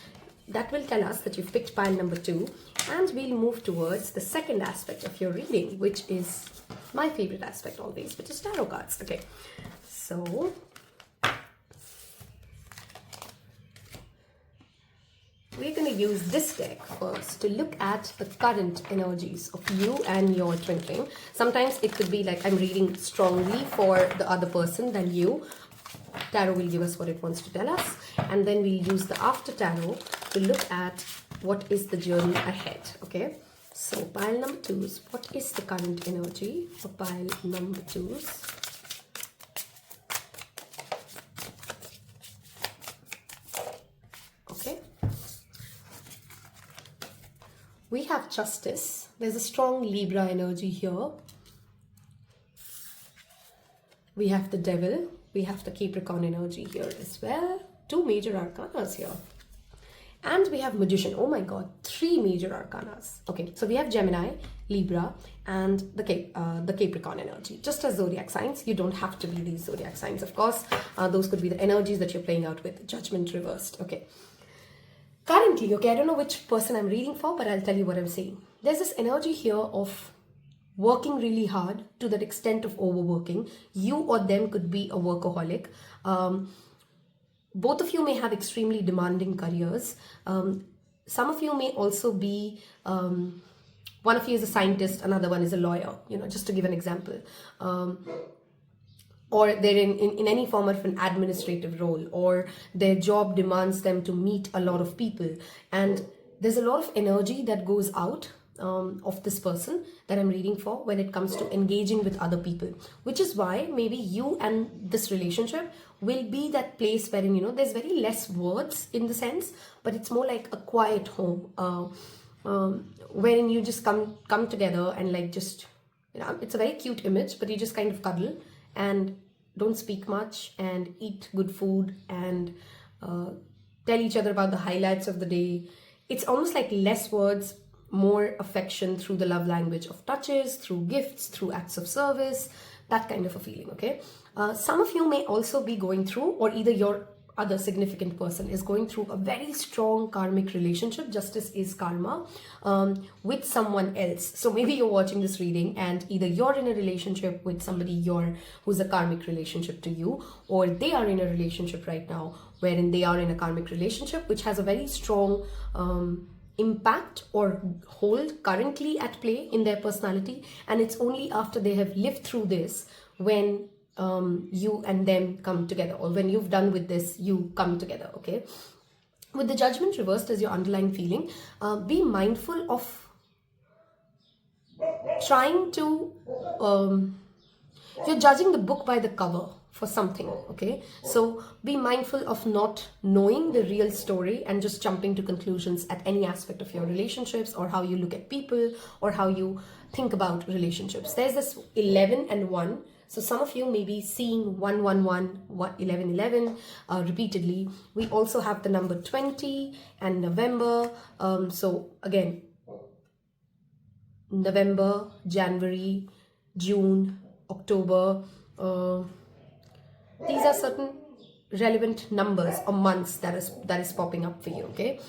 that will tell us that you've picked pile number 2, and we'll move towards the second aspect of your reading, which is my favorite aspect always, which is tarot cards. Okay, so we're going to use this deck first to look at the current energies of you and your twin flame. Sometimes it could be like I'm reading strongly for the other person than you. Tarot will give us what it wants to tell us, and then we'll use the after tarot to look at what is the journey ahead, okay? So pile number 2's, what is the current energy for pile number 2's? Okay. We have Justice. There's a strong Libra energy here. We have the Devil. We have the Capricorn energy here as well. 2 major arcanas here. And we have Magician. Oh my god, 3 major arcanas. Okay, so we have Gemini, Libra, and the Capricorn energy. Just as zodiac signs, you don't have to be these zodiac signs, of course. Those could be the energies that you're playing out with. Judgment reversed. Okay. Currently, okay, I don't know which person I'm reading for, but I'll tell you what I'm saying. There's this energy here of working really hard to that extent of overworking. You or them could be a workaholic. Both of you may have extremely demanding careers. Some of you may also be, one of you is a scientist, another one is a lawyer, you know, just to give an example. or they're in any form of an administrative role, or their job demands them to meet a lot of people, and there's a lot of energy that goes out of this person that I'm reading for when it comes to engaging with other people, which is why maybe you and this relationship will be that place wherein, you know, there's very less words in the sense, but it's more like a quiet home, wherein you just come together and like just, you know, it's a very cute image, but you just kind of cuddle and don't speak much and eat good food and tell each other about the highlights of the day. It's almost like less words, more affection through the love language of touches, through gifts, through acts of service, that kind of a feeling, okay? Some of you may also be going through, or either your other significant person is going through a very strong karmic relationship. Justice is karma, with someone else. So maybe you're watching this reading and either you're in a relationship with somebody who's a karmic relationship to you, or they are in a relationship right now wherein they are in a karmic relationship which has a very strong impact or hold currently at play in their personality, and it's only after they have lived through this when you and them come together, or when you've done with this, you come together, okay? With the Judgment reversed as your underlying feeling, be mindful of trying to, you're judging the book by the cover for something, okay? So be mindful of not knowing the real story and just jumping to conclusions at any aspect of your relationships, or how you look at people, or how you think about relationships. There's this 11 and 1. So some of you may be seeing 111, 1111 repeatedly. We also have the number 20 and November. So again, November, January, June, October. These are certain relevant numbers or months that is popping up for you, okay?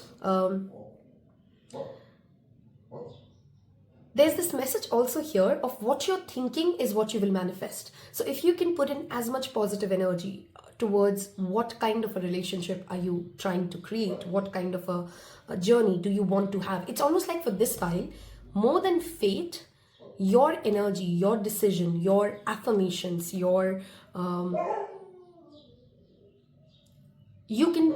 There's this message also here of what you're thinking is what you will manifest. So if you can put in as much positive energy towards what kind of a relationship are you trying to create, what kind of a journey do you want to have. It's almost like for this file, more than fate, your energy, your decision, your affirmations, your you can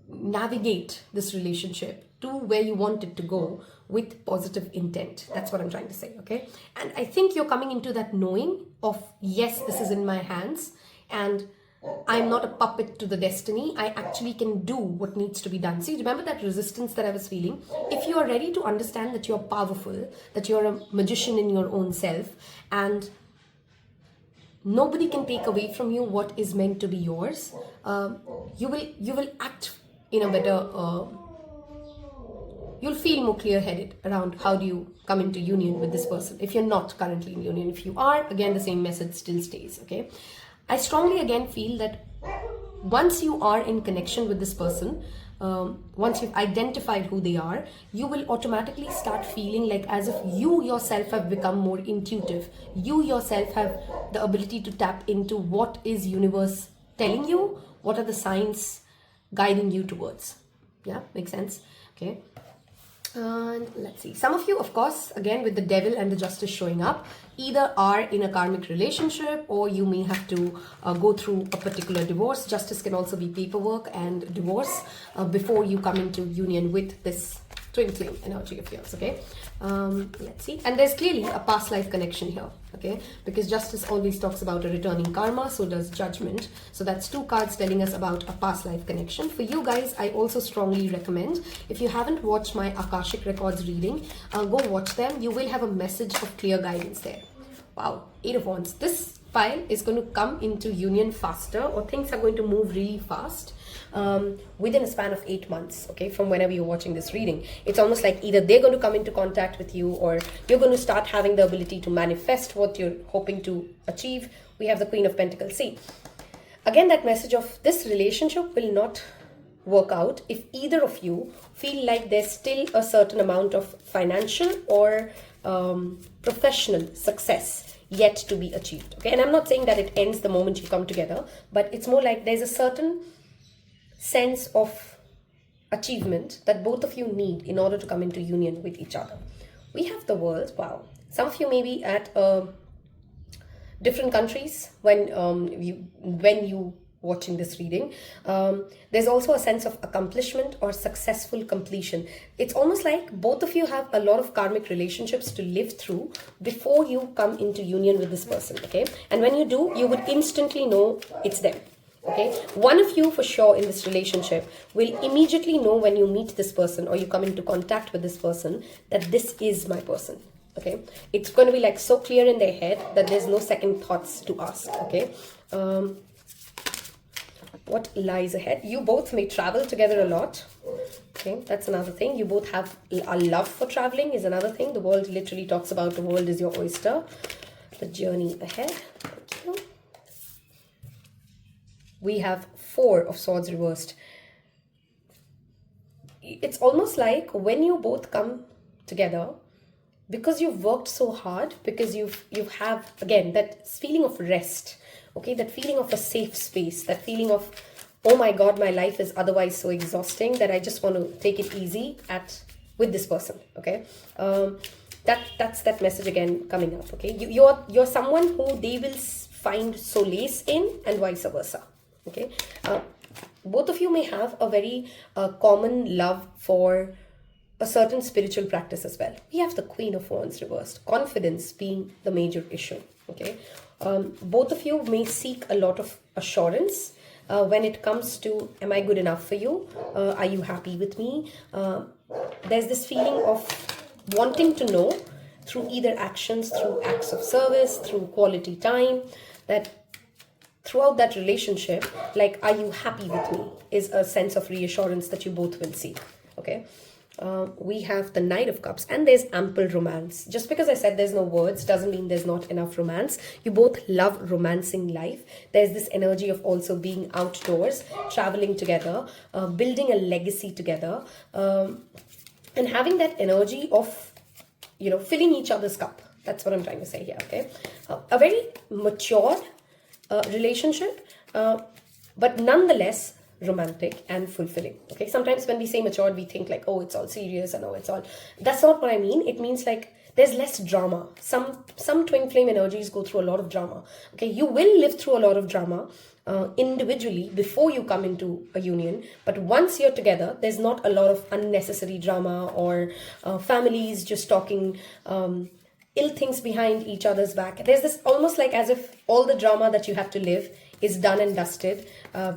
navigate this relationship to where you want it to go with positive intent. That's what I'm trying to say, okay? And I think you're coming into that knowing of, yes, this is in my hands and I'm not a puppet to the destiny. I actually can do what needs to be done. See, remember that resistance that I was feeling? If you are ready to understand that you're powerful, that you're a magician in your own self, and nobody can take away from you what is meant to be yours, you will act in a better, you'll feel more clear-headed around how do you come into union with this person if you're not currently in union. If you are, again, the same message still stays, okay? I strongly again feel that once you are in connection with this person, once you've identified who they are, you will automatically start feeling like as if you yourself have become more intuitive. You yourself have the ability to tap into what is universe telling you, what are the signs guiding you towards. Yeah, makes sense? Okay. And let's see, some of you, of course, again with the devil and the justice showing up, either are in a karmic relationship, or you may have to go through a particular divorce. Justice can also be paperwork and divorce before you come into union with this twin flame energy of yours, okay? Let's see, and there's clearly a past life connection here, okay? Because justice always talks about a returning karma, so does judgment. So that's two cards telling us about a past life connection. For you guys, I also strongly recommend, if you haven't watched my Akashic Records reading, go watch them. You will have a message of clear guidance there. Wow, 8 of Wands. This file is going to come into union faster, or things are going to move really fast within a span of 8 months, okay, from whenever you're watching this reading. It's almost like either they're going to come into contact with you, or you're going to start having the ability to manifest what you're hoping to achieve. We have the Queen of Pentacles. See, again, that message of this relationship will not work out if either of you feel like there's still a certain amount of financial or professional success yet to be achieved, okay? And I'm not saying that it ends the moment you come together, but it's more like there's a certain sense of achievement that both of you need in order to come into union with each other. We have the World. Wow. Some of you may be at a different countries when you watching this reading. There's also a sense of accomplishment or successful completion. It's almost like both of you have a lot of karmic relationships to live through before you come into union with this person, okay? And when you do, you would instantly know it's them. Okay, one of you for sure in this relationship will immediately know when you meet this person or you come into contact with this person that this is my person. Okay, it's going to be like so clear in their head that there's no second thoughts to ask. Okay, what lies ahead? You both may travel together a lot. Okay, that's another thing. You both have a love for traveling is another thing. The world literally talks about the world is your oyster. The journey ahead. Thank you. We have 4 of Swords reversed. It's almost like when you both come together, because you've worked so hard, because you have, again, that feeling of rest, okay, that feeling of a safe space, that feeling of, oh my God, my life is otherwise so exhausting that I just want to take it easy with this person, okay? That's that message again coming up, okay? You're someone who they will find solace in and vice versa. Okay, both of you may have a very common love for a certain spiritual practice as well. We have the Queen of Wands reversed, confidence being the major issue. Okay, both of you may seek a lot of assurance when it comes to, am I good enough for you? Are you happy with me? There's this feeling of wanting to know through either actions, through acts of service, through quality time, that throughout that relationship, like, are you happy with me, is a sense of reassurance that you both will seek. Okay, we have the Knight of Cups, and there's ample romance. Just because I said there's no words doesn't mean there's not enough romance. You both love romancing life. There's this energy of also being outdoors, traveling together, building a legacy together, and having that energy of, you know, filling each other's cup. That's what I'm trying to say here. Okay, a very mature relationship, but nonetheless romantic and fulfilling. Okay, sometimes when we say matured, we think like, oh, it's all serious and oh, it's all. That's not what I mean. It means like there's less drama. Some twin flame energies go through a lot of drama. Okay, you will live through a lot of drama individually before you come into a union, but once you're together, there's not a lot of unnecessary drama or families just talking ill things behind each other's back. There's this almost like as if all the drama that you have to live is done and dusted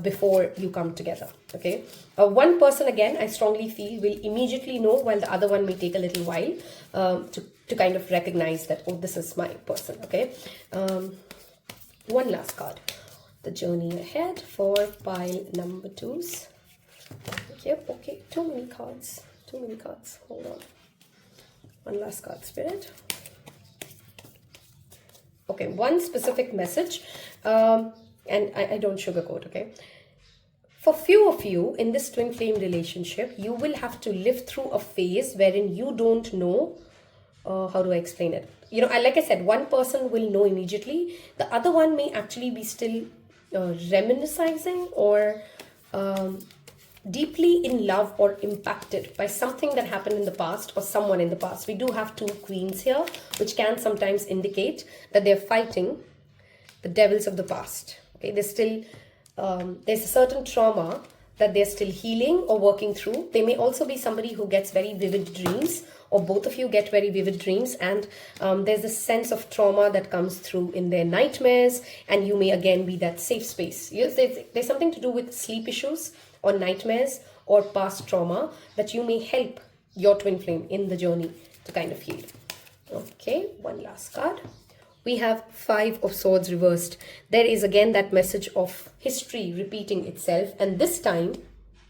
before you come together. Okay, one person, again, I strongly feel will immediately know, while the other one may take a little while to kind of recognize that, oh, this is my person. Okay, one last card, the journey ahead for pile number 2s. Yep, okay, too many cards, hold on. One last card, Spirit. Okay, one specific message, and I don't sugarcoat, okay? For few of you in this twin flame relationship, you will have to live through a phase wherein you don't know, how do I explain it? You know, like I said, one person will know immediately. The other one may actually be still reminiscing or deeply in love or impacted by something that happened in the past or someone in the past. We do have 2 queens here, which can sometimes indicate that they're fighting the devils of the past. Okay, there's still there's a certain trauma that they're still healing or working through. They may also be somebody who gets very vivid dreams, or both of you get very vivid dreams, and there's a sense of trauma that comes through in their nightmares, and you may again be that safe space. Yes, there's something to do with sleep issues or nightmares or past trauma that you may help your twin flame in the journey to kind of heal. Okay, one last card. We have 5 of Swords reversed. There is again that message of history repeating itself, and this time,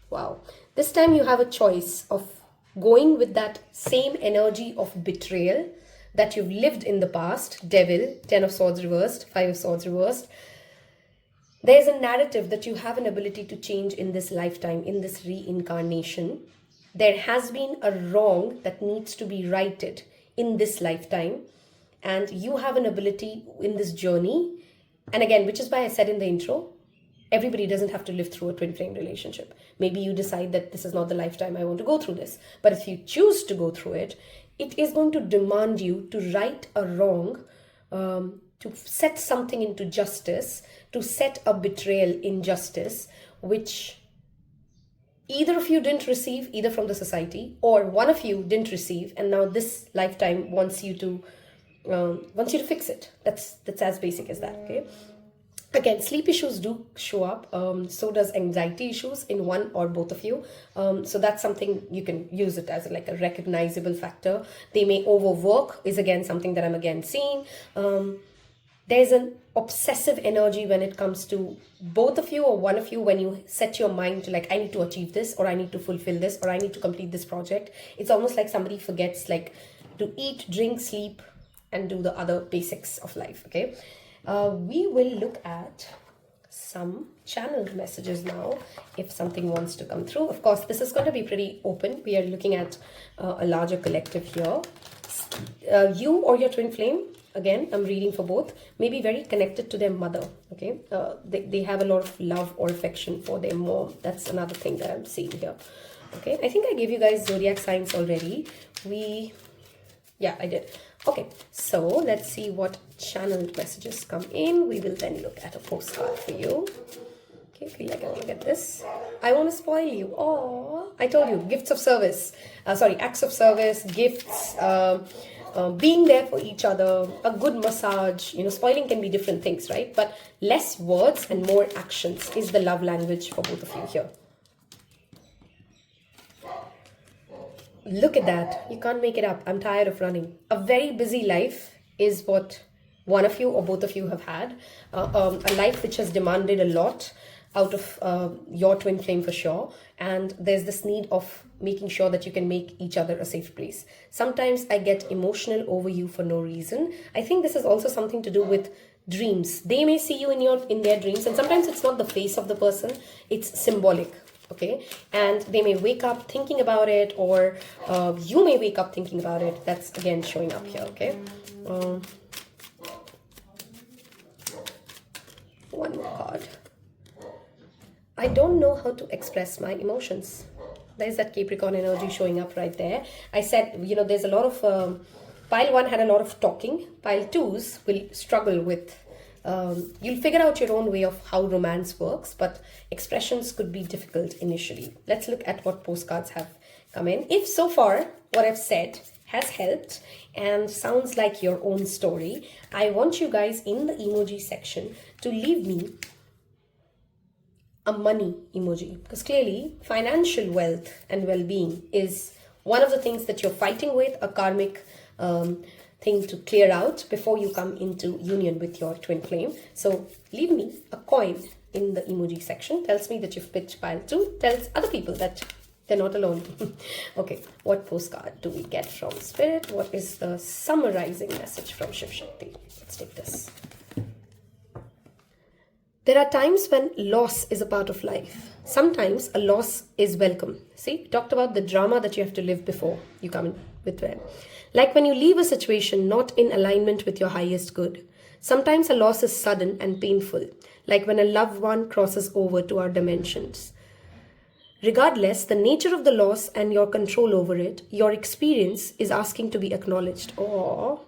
wow, this time you have a choice of going with that same energy of betrayal that you've lived in the past. Devil, 10 of Swords reversed, 5 of Swords reversed. There's a narrative that you have an ability to change in this lifetime, in this reincarnation. There has been a wrong that needs to be righted in this lifetime, and you have an ability in this journey. And again, which is why I said in the intro, everybody doesn't have to live through a twin flame relationship. Maybe you decide that this is not the lifetime I want to go through this. But if you choose to go through it, it is going to demand you to right a wrong to set something into justice, to set a betrayal in justice, which either of you didn't receive, either from the society, or one of you didn't receive, and now this lifetime wants you to fix it. That's as basic as that. Okay. Again, sleep issues do show up. So does anxiety issues in one or both of you. So that's something you can use it as like a recognizable factor. They may overwork is again something that I'm again seeing. There's an obsessive energy when it comes to both of you or one of you, when you set your mind to like, I need to achieve this, or I need to fulfill this, or I need to complete this project. It's almost like somebody forgets like to eat, drink, sleep, and do the other basics of life. Okay. We will look at some channeled messages now if something wants to come through. Of course, this is going to be pretty open. We are looking at a larger collective here. You or your twin flame, again, I'm reading for both, may be very connected to their mother. Okay, they have a lot of love or affection for their mom. That's another thing that I'm seeing here. Okay, I think I gave you guys zodiac signs already. Yeah, I did. Okay, so let's see what channeled messages come in. We will then look at a postcard for you. Okay, feel like I want to get this. I want to spoil you. Oh, I told you, gifts of service. Acts of service, gifts, being there for each other, a good massage. You know, spoiling can be different things, right? But less words and more actions is the love language for both of you here. Look at that. You can't make it up. I'm tired of running. A very busy life is what one of you or both of you have had. A life which has demanded a lot out of your twin flame for sure. And there's this need of making sure that you can make each other a safe place. Sometimes I get emotional over you for no reason. I think this is also something to do with dreams. They may see you in their dreams, and sometimes it's not the face of the person, it's symbolic. Okay, and they may wake up thinking about it, or you may wake up thinking about it. That's again showing up here. Okay, one more card. I don't know how to express my emotions. There's that Capricorn energy showing up right there. I said, you know, there's a lot of pile 1 had a lot of talking. Pile 2s will struggle with you'll figure out your own way of how romance works, but expressions could be difficult initially. Let's look at what postcards have come in. If so far what I've said has helped and sounds like your own story, I want you guys in the emoji section to leave me a money emoji, because clearly financial wealth and well-being is one of the things that you're fighting with, a karmic thing to clear out before you come into union with your twin flame. So leave me a coin in the emoji section. Tells me that you've picked pile 2. Tells other people that they're not alone. Okay, what postcard do we get from Spirit? What is the summarizing message from Shiv Shakti? Let's take this. There are times when loss is a part of life. Sometimes a loss is welcome. See, we talked about the drama that you have to live before you come in with them. Like when you leave a situation not in alignment with your highest good. Sometimes a loss is sudden and painful, like when a loved one crosses over to our dimensions. Regardless, the nature of the loss and your control over it, your experience is asking to be acknowledged. Oh,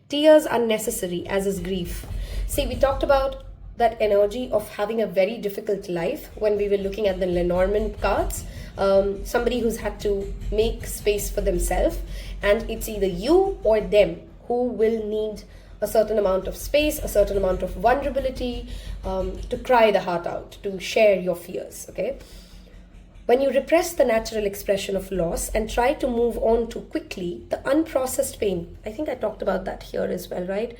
tears are necessary, as is grief. See, we talked about that energy of having a very difficult life when we were looking at the Lenormand cards. Somebody who's had to make space for themselves, and it's either you or them who will need a certain amount of space, a certain amount of vulnerability, to cry the heart out, to share your fears. Okay, when you repress the natural expression of loss and try to move on too quickly, the unprocessed pain, I think I talked about that here as well, right?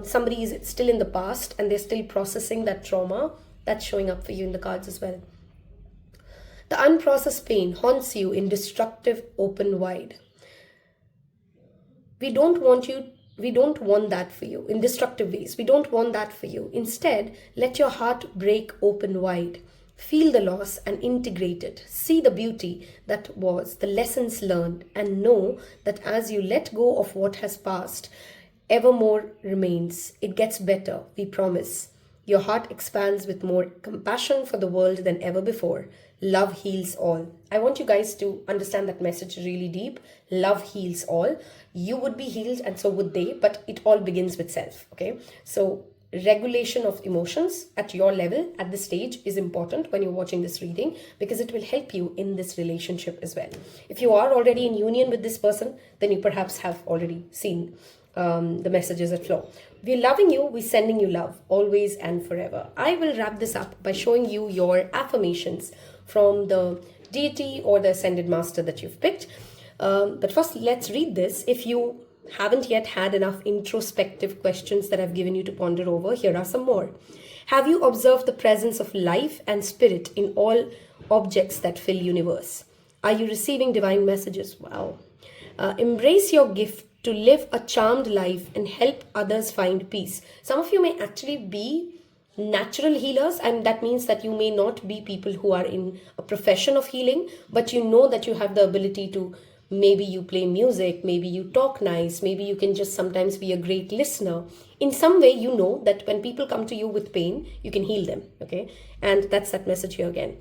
Somebody is still in the past and they're still processing that trauma. That's showing up for you in the cards as well. The unprocessed pain haunts you in destructive, open wide. We don't want that for you in destructive ways. We don't want that for you. Instead, let your heart break open wide. Feel the loss and integrate it. See the beauty that was, the lessons learned, and know that as you let go of what has passed, ever more remains. It gets better, we promise. Your heart expands with more compassion for the world than ever before. Love heals all. I want you guys to understand that message really deep. Love heals all. You would be healed and so would they, but it all begins with self, okay? So regulation of emotions at your level at this stage is important when you're watching this reading, because it will help you in this relationship as well. If you are already in union with this person, then you perhaps have already seen the messages at flow. We're loving you, we're sending you love always and forever. I will wrap this up by showing you your affirmations from the deity or the ascended master that you've picked. But first, let's read this. If you haven't yet had enough introspective questions that I've given you to ponder over, here are some more. Have you observed the presence of life and spirit in all objects that fill universe? Are you receiving divine messages? Wow. Embrace your gift to live a charmed life and help others find peace. Some of you may actually be natural healers, and that means that you may not be people who are in a profession of healing, but you know that you have the ability to, maybe you play music, maybe you talk nice, maybe you can just sometimes be a great listener. In some way, you know that when people come to you with pain, you can heal them, okay? And that's that message here again.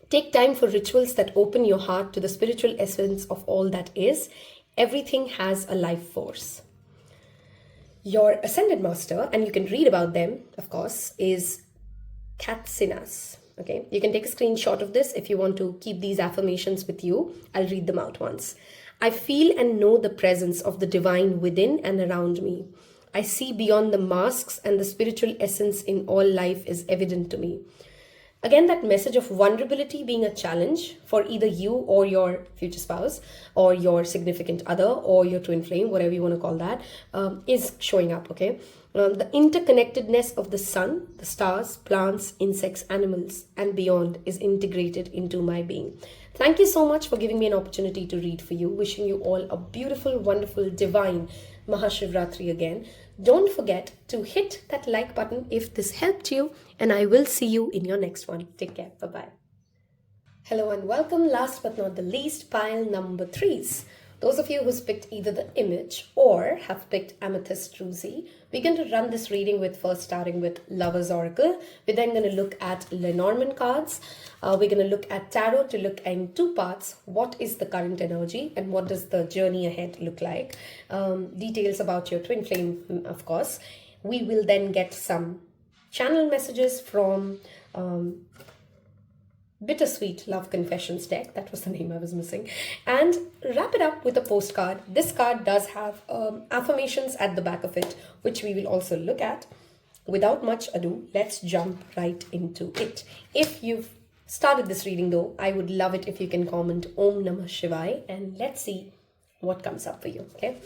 Take time for rituals that open your heart to the spiritual essence of all that is. Everything has a life force. Your ascended master, and you can read about them, of course, is Katsinas. Okay, you can take a screenshot of this if you want to keep these affirmations with you. I'll read them out once. I feel and know the presence of the divine within and around me. I see beyond the masks, and the spiritual essence in all life is evident to me. Again, that message of vulnerability being a challenge for either you or your future spouse or your significant other or your twin flame, whatever you want to call that, is showing up, okay? The interconnectedness of the sun, the stars, plants, insects, animals, and beyond is integrated into my being. Thank you so much for giving me an opportunity to read for you. Wishing you all a beautiful, wonderful, divine Mahashivratri again. Don't forget to hit that like button if this helped you, and I will see you in your next one. Take care. Bye-bye. Hello and welcome. Last but not the least, pile number 3s. Those of you who's picked either the image or have picked Amethyst Druzys, we're going to run this reading with first starting with Lover's Oracle. We're then going to look at Lenormand cards. We're going to look at Tarot to look in 2 parts. What is the current energy and what does the journey ahead look like? Details about your twin flame, of course. We will then get some channel messages from Bittersweet Love Confessions deck. That was the name I was missing. And wrap it up with a postcard. This card does have affirmations at the back of it, which we will also look at. Without much ado, let's jump right into it. If you've started this reading though, I would love it if you can comment Om Namah Shivaya, and let's see what comes up for you, okay?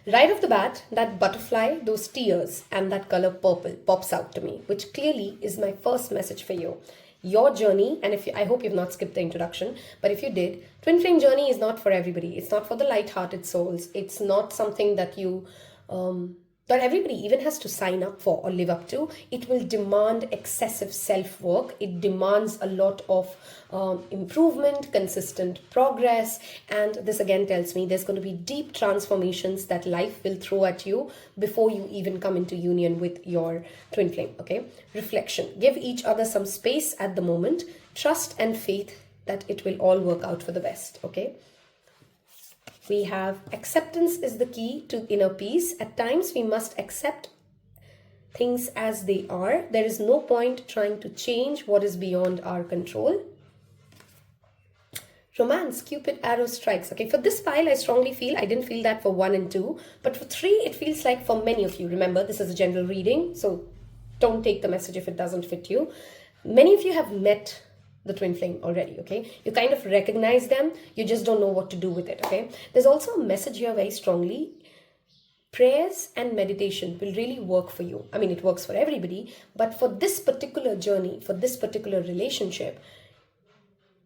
Right off the bat, that butterfly, those tears, and that color purple pops out to me, which clearly is my first message for you. Your journey, and I hope you've not skipped the introduction, but if you did, twin flame journey is not for everybody. It's not for the light-hearted souls. It's not something that you that everybody even has to sign up for or live up to. It will demand excessive self-work. It demands a lot of improvement, consistent progress, and this again tells me there's going to be deep transformations that life will throw at you before you even come into union with your twin flame, okay? Reflection. Give each other some space at the moment. Trust and faith that it will all work out for the best, okay? We have acceptance is the key to inner peace. At times, we must accept things as they are. There is no point trying to change what is beyond our control. Romance, Cupid arrow strikes. Okay, for this pile, I strongly feel, I didn't feel that for 1 and 2, but for 3, it feels like for many of you. Remember, this is a general reading, so don't take the message if it doesn't fit you. Many of you have met the twin flame already, okay? You kind of recognize them, you just don't know what to do with it, okay? There's also a message here very strongly. Prayers and meditation will really work for you. I mean, it works for everybody, but for this particular journey, for this particular relationship,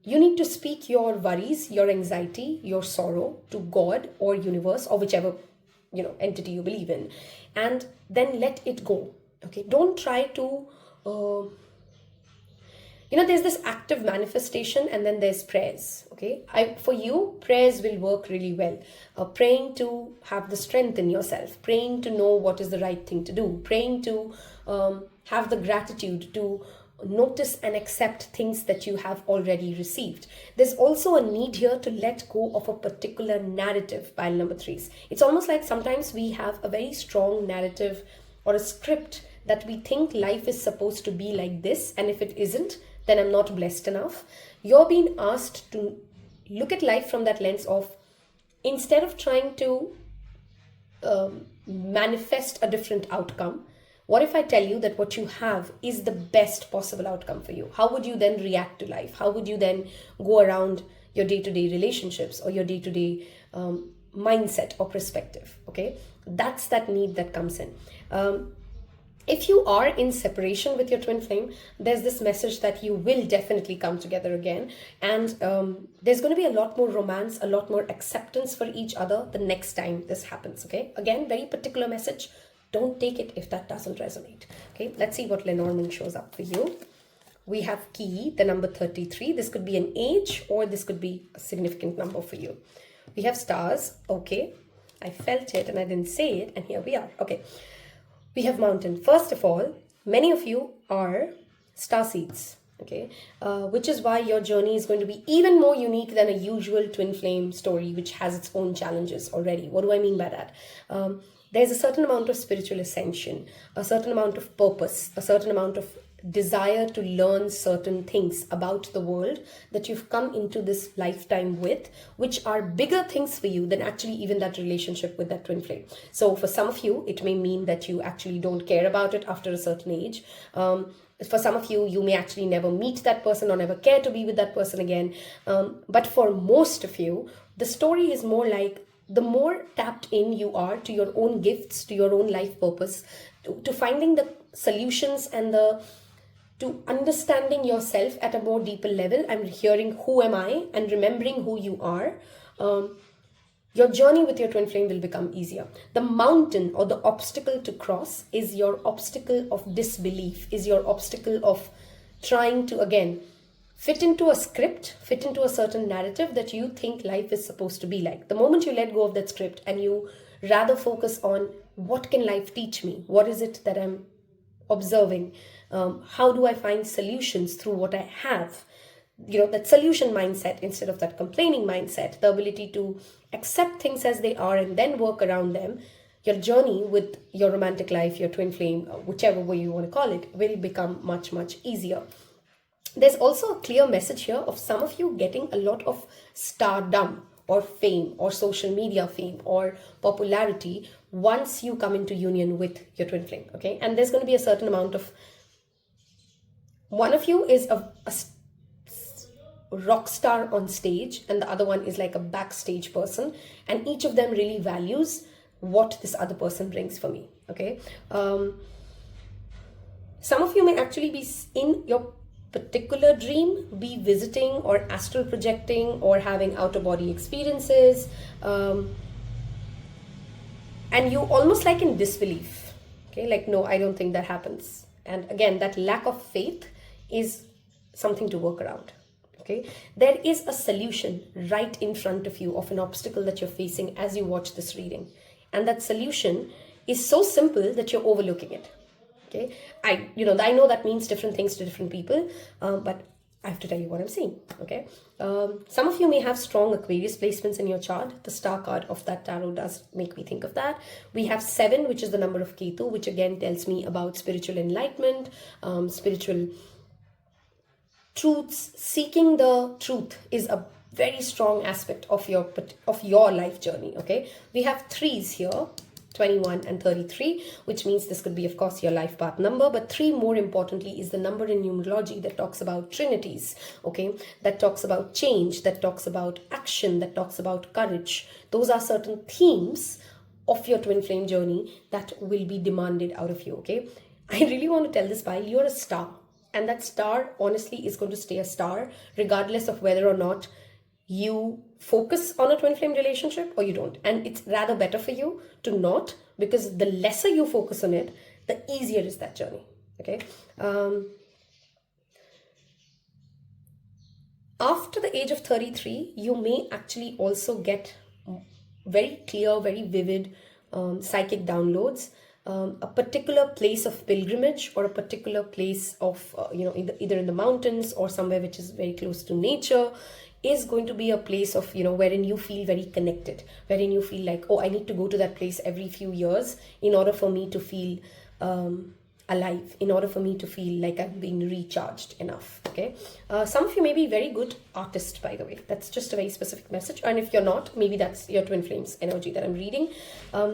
you need to speak your worries, your anxiety, your sorrow to God or universe or whichever, entity you believe in, and then let it go, okay? Don't try to there's this active manifestation and then there's prayers, okay? For you, prayers will work really well. Praying to have the strength in yourself, praying to know what is the right thing to do, praying to have the gratitude to notice and accept things that you have already received. There's also a need here to let go of a particular narrative, pile number 3s. It's almost like sometimes we have a very strong narrative or a script that we think life is supposed to be like this, and if it isn't, then I'm not blessed enough. You're being asked to look at life from that lens of, instead of trying to manifest a different outcome, what if I tell you that what you have is the best possible outcome for you? How would you then react to life? How would you then go around your day-to-day relationships or your day-to-day mindset or perspective? Okay, that's that need that comes in. If you are in separation with your twin flame, there's this message that you will definitely come together again. And there's going to be a lot more romance, a lot more acceptance for each other the next time this happens. Okay, again, very particular message. Don't take it if that doesn't resonate. Okay, let's see what Lenormand shows up for you. We have key, the number 33. This could be an age or this could be a significant number for you. We have stars. Okay, I felt it and I didn't say it, and here we are. Okay. We have mountain. First of all, many of you are star seeds, okay, which is why your journey is going to be even more unique than a usual twin flame story, which has its own challenges already. What do I mean by that? There's a certain amount of spiritual ascension, a certain amount of purpose, a certain amount of desire to learn certain things about the world that you've come into this lifetime with, which are bigger things for you than actually even that relationship with that twin flame. So for some of you, it may mean that you actually don't care about it after a certain age. For some of you, you may actually never meet that person or never care to be with that person again. But for most of you, the story is more like, the more tapped in you are to your own gifts, to your own life purpose, to finding the solutions and to understanding yourself at a more deeper level and hearing who am I and remembering who you are, your journey with your twin flame will become easier. The mountain or the obstacle to cross is your obstacle of disbelief, is your obstacle of trying to, again, fit into a script, fit into a certain narrative that you think life is supposed to be like. The moment you let go of that script and you rather focus on, what can life teach me? What is it that I'm observing? How do I find solutions through what I have? You know, that solution mindset instead of that complaining mindset, the ability to accept things as they are and then work around them. Your journey with your romantic life, your twin flame, whichever way you want to call it, will become much, much easier. There's also a clear message here of some of you getting a lot of stardom or fame or social media fame or popularity once you come into union with your twin flame. Okay, and there's going to be a certain amount of, one of you is a rock star on stage and the other one is like a backstage person, and each of them really values what this other person brings for me. Okay, some of you may actually be in your particular dream, be visiting or astral projecting or having outer body experiences, and you almost like in disbelief. Okay, like, no, I don't think that happens. And again, that lack of faith is something to work around. Okay, there is a solution right in front of you of an obstacle that you're facing as you watch this reading, and that solution is so simple that you're overlooking it. Okay, I know that means different things to different people, but I have to tell you what I'm seeing. Okay, some of you may have strong Aquarius placements in your chart. The star card of that tarot does make me think of that. We have 7, which is the number of Ketu, which again tells me about spiritual enlightenment, spiritual truths. Seeking the truth is a very strong aspect of your life journey. Okay, we have 3s here, 21 and 33, which means this could be, of course, your life path number, but 3, more importantly, is the number in numerology that talks about trinities. Okay, that talks about change, that talks about action, that talks about courage. Those are certain themes of your twin flame journey that will be demanded out of you. Okay, I really want to tell this, while you're a star, and that star honestly is going to stay a star regardless of whether or not you focus on a twin flame relationship or you don't. And it's rather better for you to not, because the lesser you focus on it, the easier is that journey. Okay, after the age of 33, you may actually also get very clear, very vivid psychic downloads. a particular place of pilgrimage or a particular place of, either in the mountains or somewhere which is very close to nature, is going to be a place of, wherein you feel very connected, wherein you feel like, oh, I need to go to that place every few years in order for me to feel alive, in order for me to feel like I'm being recharged enough. Okay, some of you may be very good artists, by the way. That's just a very specific message. And if you're not, maybe that's your twin flames energy that I'm reading.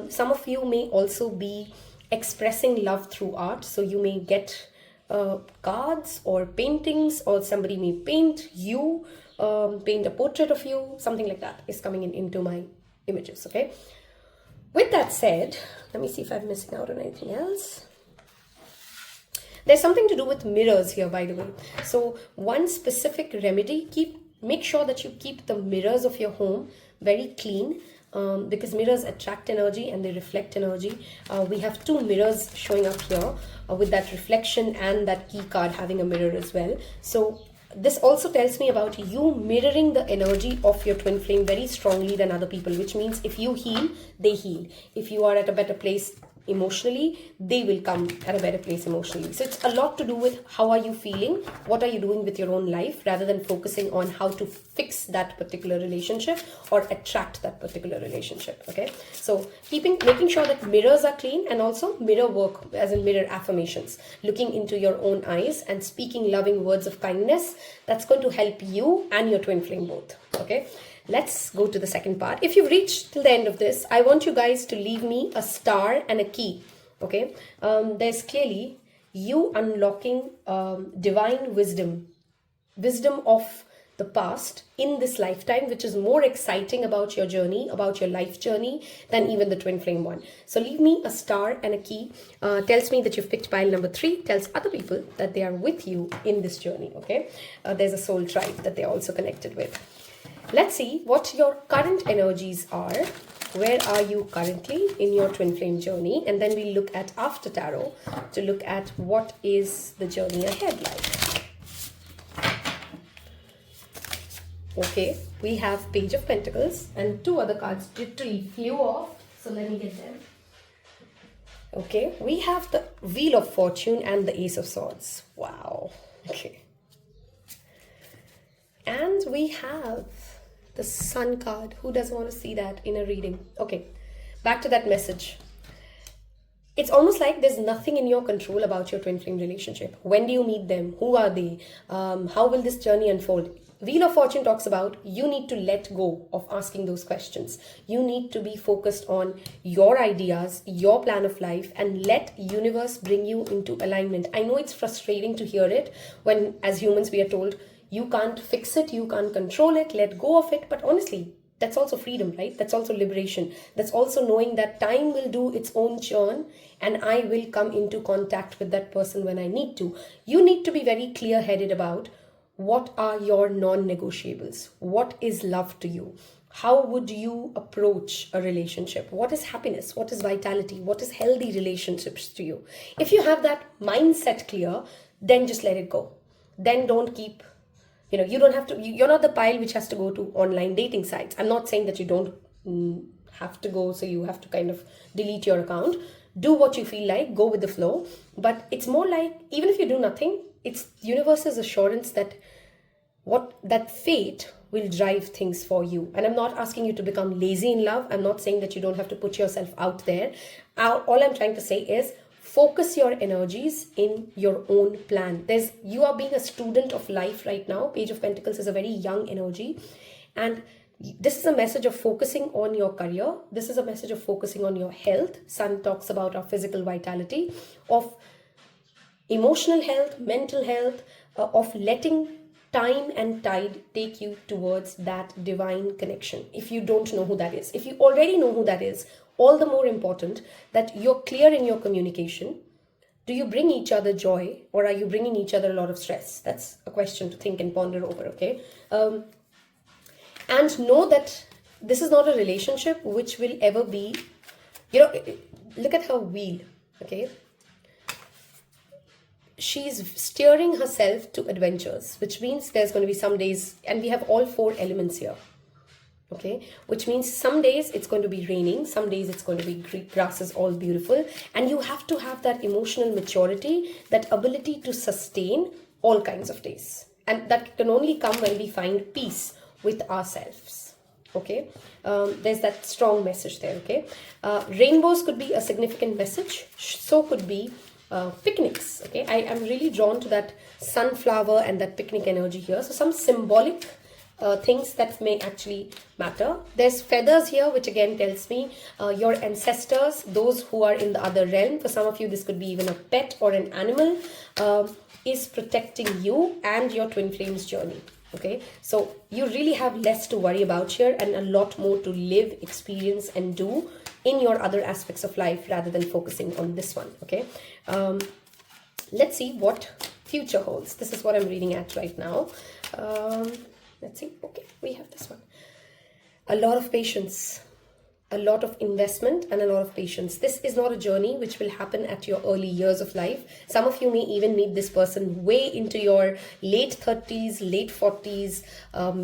Some of you may also be expressing love through art, so you may get cards or paintings, or somebody may paint you, paint a portrait of you, something like that is coming into my images. Okay, with that said, let me see if I'm missing out on anything else. There's something to do with mirrors here, by the way. So one specific remedy, make sure that you keep the mirrors of your home very clean, because mirrors attract energy and they reflect energy. We have 2 mirrors showing up here with that reflection and that key card having a mirror as well. So this also tells me about you mirroring the energy of your twin flame very strongly than other people, which means if you heal, they heal. If you are at a better place emotionally, they will come at a better place emotionally. So it's a lot to do with how are you feeling, what are you doing with your own life, rather than focusing on how to fix that particular relationship or attract that particular relationship. Okay, so making sure that mirrors are clean, and also mirror work, as in mirror affirmations, looking into your own eyes and speaking loving words of kindness. That's going to help you and your twin flame both. Okay, let's go to the second part. If you've reached till the end of this, I want you guys to leave me a star and a key. Okay, there's clearly you unlocking divine wisdom of the past in this lifetime, which is more exciting about your journey, about your life journey, than even the twin flame one. So leave me a star and a key. Tells me that you've picked pile number 3, tells other people that they are with you in this journey. Okay, there's a soul tribe that they're also connected with. Let's see what your current energies are. Where are you currently in your twin flame journey? And then we look at after tarot to look at what is the journey ahead like. Okay, we have Page of Pentacles and 2 other cards literally flew off. So let me get them. Okay, we have the Wheel of Fortune and the Ace of Swords. Wow. Okay. And we have the Sun card. Who doesn't want to see that in a reading? Okay, back to that message. It's almost like there's nothing in your control about your twin flame relationship. When do you meet them? Who are they? How will this journey unfold? Wheel of Fortune talks about you need to let go of asking those questions. You need to be focused on your ideas, your plan of life, and let universe bring you into alignment. I know it's frustrating to hear it when, as humans, we are told, you can't fix it, you can't control it, let go of it. But honestly, that's also freedom, right? That's also liberation. That's also knowing that time will do its own churn and I will come into contact with that person when I need to. You need to be very clear-headed about what are your non-negotiables? What is love to you? How would you approach a relationship? What is happiness? What is vitality? What is healthy relationships to you? If you have that mindset clear, then just let it go. Then don't keep, you don't have to, you're not the pile which has to go to online dating sites. I'm not saying that you don't have to go, so you have to kind of delete your account. Do what you feel like, go with the flow. But it's more like, even if you do nothing, it's universe's assurance that fate will drive things for you. And I'm not asking you to become lazy in love. I'm not saying that you don't have to put yourself out there. All I'm trying to say is focus your energies in your own plan. You are being a student of life right now. Page of Pentacles is a very young energy. And this is a message of focusing on your career. This is a message of focusing on your health. Sun talks about our physical vitality, of emotional health, mental health, of letting time and tide take you towards that divine connection. If you don't know who that is, if you already know who that is, all the more important that you're clear in your communication. Do you bring each other joy, or are you bringing each other a lot of stress? That's a question to think and ponder over, okay? And know that this is not a relationship which will ever be, look at her wheel, okay? She's steering herself to adventures, which means there's going to be some days, and we have all 4 elements here, Okay, which means some days it's going to be raining, some days it's going to be grass is all beautiful, and you have to have that emotional maturity, that ability to sustain all kinds of days, and that can only come when we find peace with ourselves. Okay, there's that strong message there. Okay, rainbows could be a significant message, so could be picnics. Okay, I am really drawn to that sunflower and that picnic energy here, so some symbolic things that may actually matter. There's feathers here, which again tells me your ancestors, those who are in the other realm. For some of you, this could be even a pet or an animal, is protecting you and your twin flames journey. Okay, so you really have less to worry about here and a lot more to live, experience, and do in your other aspects of life rather than focusing on this one. Okay, let's see what future holds. This is what I'm reading at right now. Let's see. Okay, we have this one. A lot of patience, a lot of investment, and a lot of patience. This is not a journey which will happen at your early years of life. Some of you may even meet this person way into your late 30s, late 40s.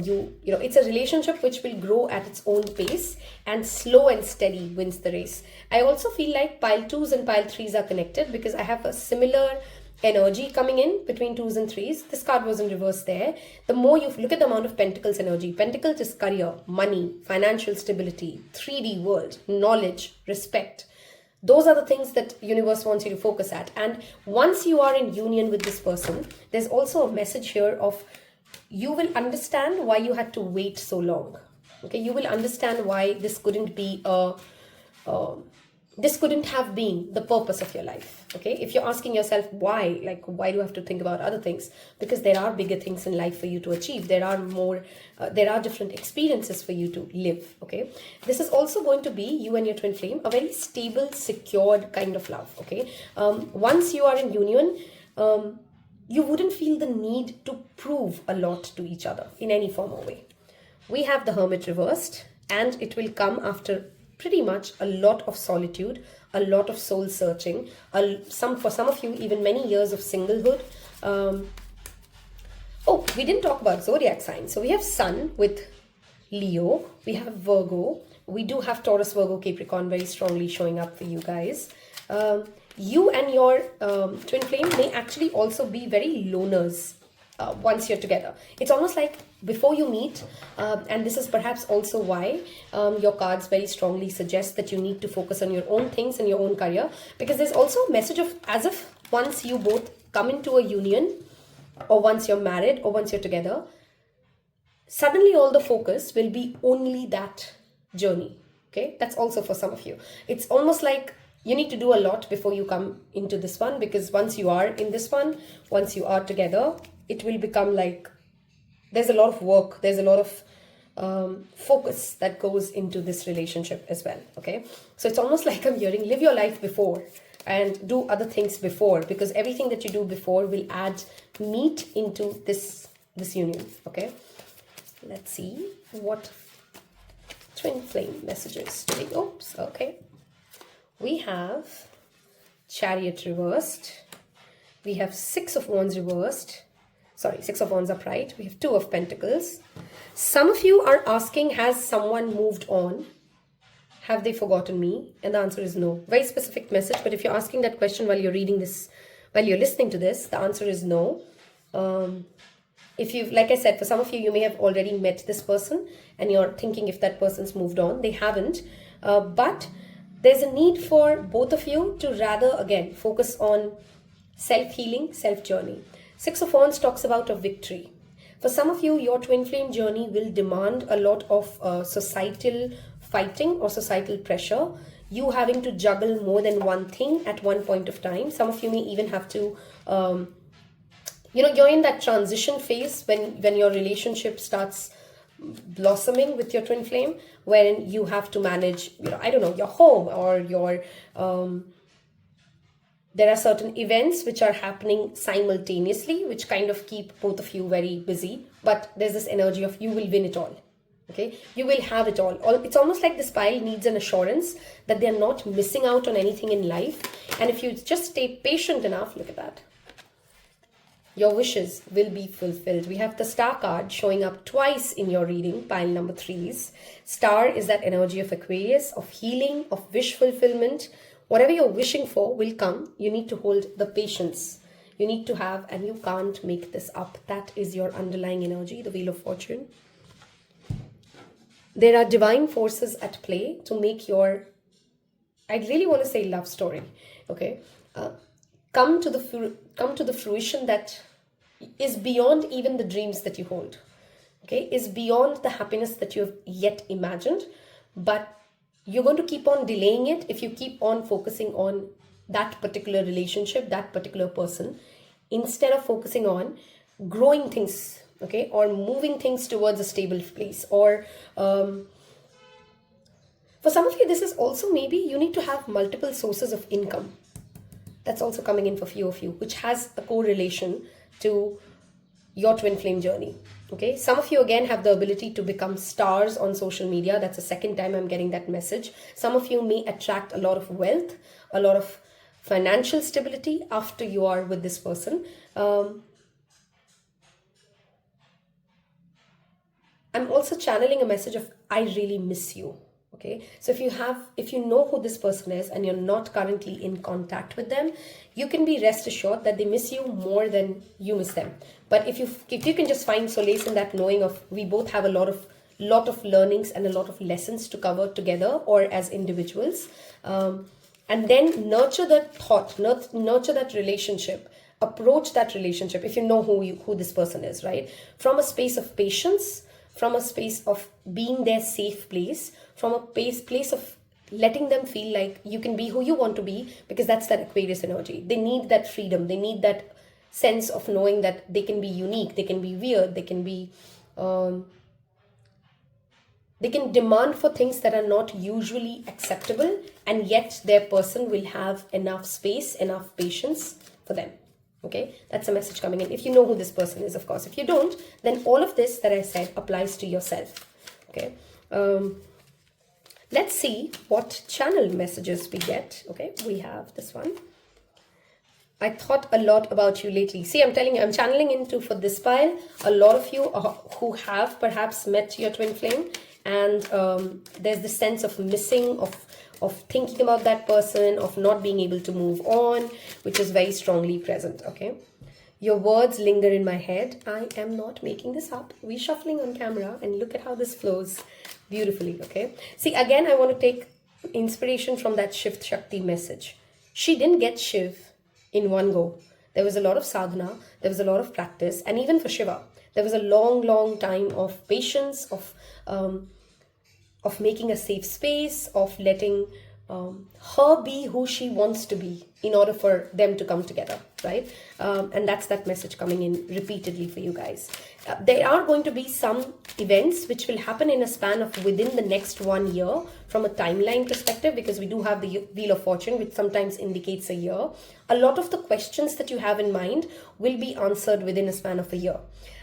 You know, it's a relationship which will grow at its own pace, and slow and steady wins the race. I also feel like pile 2s and pile 3s are connected because I have a similar energy coming in between 2s and 3s. This card was in reverse there. The more you look at the amount of Pentacles energy, Pentacles is career, money, financial stability, 3D world, knowledge, respect. Those are the things that universe wants you to focus at. And once you are in union with this person, there's also a message here of you will understand why you had to wait so long. Okay, you will understand why this couldn't be this couldn't have been the purpose of your life. Okay, if you're asking yourself why, like why do I have to think about other things? Because there are bigger things in life for you to achieve. There are more, there are different experiences for you to live. Okay, this is also going to be you and your twin flame, a very stable, secured kind of love. Okay, once you are in union, you wouldn't feel the need to prove a lot to each other in any form or way. We have the Hermit reversed, and it will come after pretty much a lot of solitude, a lot of soul searching, for some of you even many years of singlehood. Oh, we didn't talk about zodiac signs. So we have Sun with Leo, we have Virgo, we do have Taurus, Virgo, Capricorn very strongly showing up for you guys. You and your twin flame may actually also be very loners once you're together. It's almost like before you meet, and this is perhaps also why your cards very strongly suggest that you need to focus on your own things and your own career, because there's also a message of as if once you both come into a union, or once you're married, or once you're together, suddenly all the focus will be only that journey. Okay, that's also for some of you. It's almost like you need to do a lot before you come into this one, because once you are in this one, once you are together, it will become like there's a lot of work, there's a lot of focus that goes into this relationship as well. Okay, so it's almost like I'm hearing live your life before and do other things before, because everything that you do before will add meat into this union. Okay, let's see what twin flame messages do we, oops, okay, we have Chariot reversed, we have Six of Wands reversed, sorry, Six of Wands upright, we have Two of Pentacles. Some of you are asking, has someone moved on? Have they forgotten me? And the answer is no. Very specific message, but if you're asking that question while you're reading this, while you're listening to this, the answer is no. If you've, like I said, for some of you, you may have already met this person and you're thinking if that person's moved on. They haven't. But there's a need for both of you to rather, again, focus on self-healing, self-journey. Six of Wands talks about a victory. For some of you, your twin flame journey will demand a lot of societal fighting or societal pressure. You having to juggle more than one thing at one point of time. Some of you may even have to, you're in that transition phase when your relationship starts blossoming with your twin flame, when you have to manage, I don't know, your home or your, there are certain events which are happening simultaneously, which kind of keep both of you very busy. But there's this energy of you will win it all. Okay, you will have it all. It's almost like this pile needs an assurance that they're not missing out on anything in life. And if you just stay patient enough, look at that. Your wishes will be fulfilled. We have the star card showing up twice in your reading, pile number 3s. Star is that energy of Aquarius, of healing, of wish fulfillment. Whatever you're wishing for will come. You need to hold the patience. You need to have, and you can't make this up. That is your underlying energy, the Wheel of Fortune. There are divine forces at play to make your, I really want to say, love story, okay, come to the fruition that is beyond even the dreams that you hold, okay, is beyond the happiness that you have yet imagined. But you're going to keep on delaying it if you keep on focusing on that particular relationship, that particular person, instead of focusing on growing things, okay, or moving things towards a stable place. Or for some of you, this is also maybe you need to have multiple sources of income. That's also coming in for few of you, which has a correlation to your twin flame journey. Okay, some of you again have the ability to become stars on social media. That's the second time I'm getting that message. Some of you may attract a lot of wealth, a lot of financial stability after you are with this person. I'm also channeling a message of I really miss you. Okay, so if you know who this person is and you're not currently in contact with them, you can be rest assured that they miss you more than you miss them. But if you can just find solace in that knowing of we both have a lot of learnings and a lot of lessons to cover together or as individuals, and then nurture that thought, nurture that relationship, approach that relationship if you know who this person is, right? From a space of patience, from a space of being their safe place, from a place of letting them feel like you can be who you want to be, because that's that Aquarius energy. They need that freedom. They need that sense of knowing that they can be unique, they can be weird, they can be, they can demand for things that are not usually acceptable, and yet their person will have enough space, enough patience for them. Okay, that's a message coming in. If you know who this person is, of course. If you don't, then all of this that I said applies to yourself. Okay. Let's see what channel messages we get. Okay, we have this one. I thought a lot about you lately. See, I'm telling you, I'm channeling into for this pile a lot of you who have perhaps met your twin flame, and there's this sense of missing, of thinking about that person, of not being able to move on, which is very strongly present. Okay, your words linger in my head. I am not making this up. We're shuffling on camera, and look at how this flows beautifully. Okay, see, again, I want to take inspiration from that Shiv Shakti message. She didn't get Shiv in one go. There was a lot of sadhana, there was a lot of practice, and even for Shiva, there was a long time of patience, of making a safe space, of letting her be who she wants to be in order for them to come together, right? And that's that message coming in repeatedly for you guys. There are going to be some events which will happen in a span of within the next 1 year from a timeline perspective, because we do have the Wheel of Fortune, which sometimes indicates a year. A lot of the questions that you have in mind will be answered within a span of a year.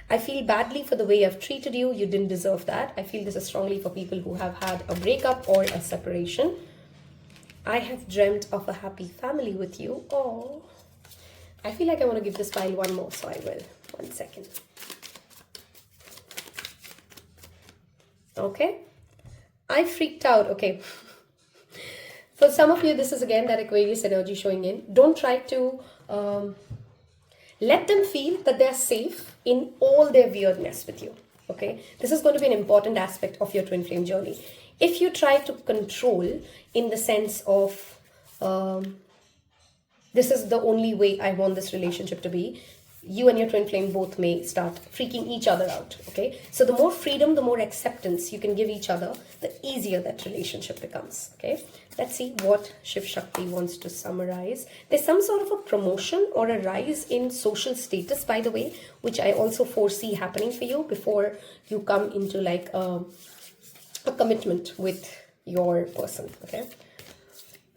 I feel badly for the way I've treated you. You didn't deserve that. I feel this is strongly for people who have had a breakup or a separation. I have dreamt of a happy family with you. Oh, I feel like I want to give this pile one more, so I will. 1 second. Okay. I freaked out. Okay. For some of you, this is again that Aquarius energy showing in. Don't try to let them feel that they're safe in all their weirdness with you. Okay. This is going to be an important aspect of your twin flame journey. If you try to control in the sense of this is the only way I want this relationship to be, you and your twin flame both may start freaking each other out. Okay, so the more freedom, the more acceptance you can give each other, the easier that relationship becomes. Okay, let's see what Shiv Shakti wants to summarize. There's some sort of a promotion or a rise in social status, by the way, which I also foresee happening for you before you come into like a commitment with your person. Okay,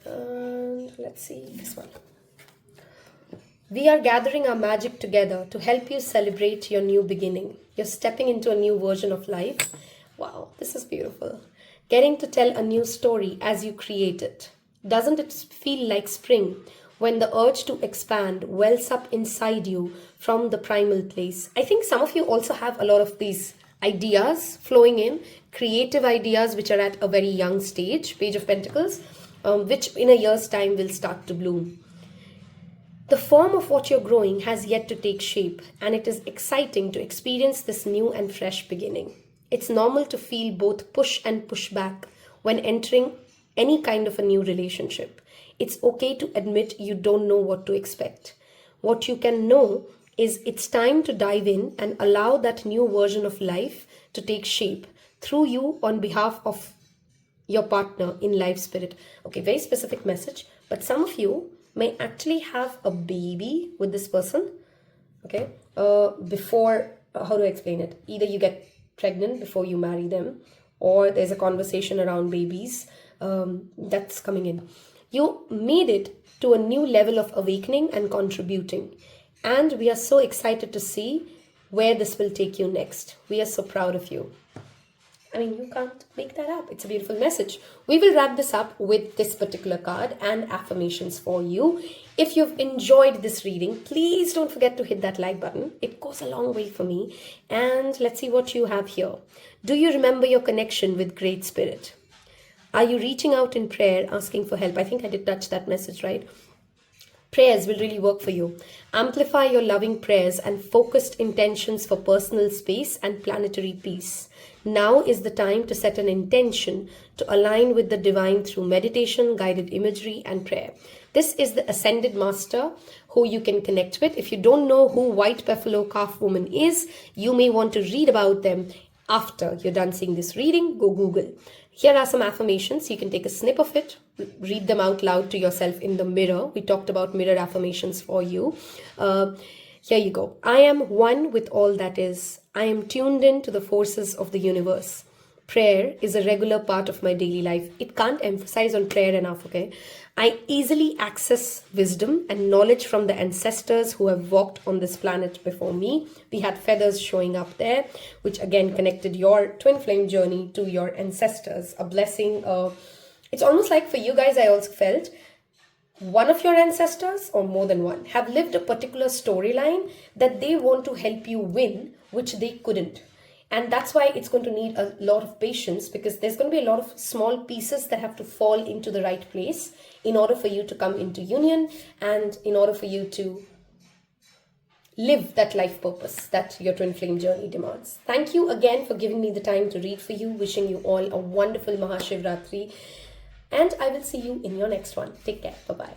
and let's see this one. We are gathering our magic together to help you celebrate your new beginning. You're stepping into a new version of life. Wow, this is beautiful. Getting to tell a new story as you create it. Doesn't it feel like spring? when the urge to expand wells up inside you from the primal place. I think some of you also have a lot of these ideas flowing in, creative ideas which are at a very young stage, Page of Pentacles, which in a year's time will start to bloom. The form of what you're growing has yet to take shape, and it is exciting to experience this new and fresh beginning. It's normal to feel both push and push back when entering any kind of a new relationship. It's okay to admit you don't know what to expect. What you can know is it's time to dive in and allow that new version of life to take shape through you on behalf of your partner in life spirit. Okay, very specific message, but some of you may actually have a baby with this person, okay, before, how do I explain it? Either you get pregnant before you marry them, or there's a conversation around babies that's coming in. You made it to a new level of awakening and contributing. And we are so excited to see where this will take you next. We are so proud of you. I mean, you can't make that up. It's a beautiful message. We will wrap this up with this particular card and affirmations for you. If you've enjoyed this reading, please don't forget to hit that like button. It goes a long way for me. And let's see what you have here. Do you remember your connection with Great Spirit? Are you reaching out in prayer, asking for help? I think I did touch that message, right? Prayers will really work for you. Amplify your loving prayers and focused intentions for personal space and planetary peace. Now is the time to set an intention to align with the divine through meditation, guided imagery, and prayer. This is the Ascended Master who you can connect with. If you don't know who White Buffalo Calf Woman is, you may want to read about them after you're done seeing this reading. Go Google. Here are some affirmations. You can take a snip of it, read them out loud to yourself in the mirror. We talked about mirror affirmations for you. Here you go. I am one with all that is. I am tuned in to the forces of the universe. Prayer is a regular part of my daily life. It can't emphasize on prayer enough, okay? I easily access wisdom and knowledge from the ancestors who have walked on this planet before me. We had feathers showing up there, which again connected your twin flame journey to your ancestors. A blessing. It's almost like for you guys, I also felt one of your ancestors, or more than one, have lived a particular storyline that they want to help you win, which they couldn't. And that's why it's going to need a lot of patience, because there's going to be a lot of small pieces that have to fall into the right place in order for you to come into union and in order for you to live that life purpose that your twin flame journey demands. Thank you again for giving me the time to read for you. Wishing you all a wonderful Mahashivratri. And I will see you in your next one. Take care. Bye-bye.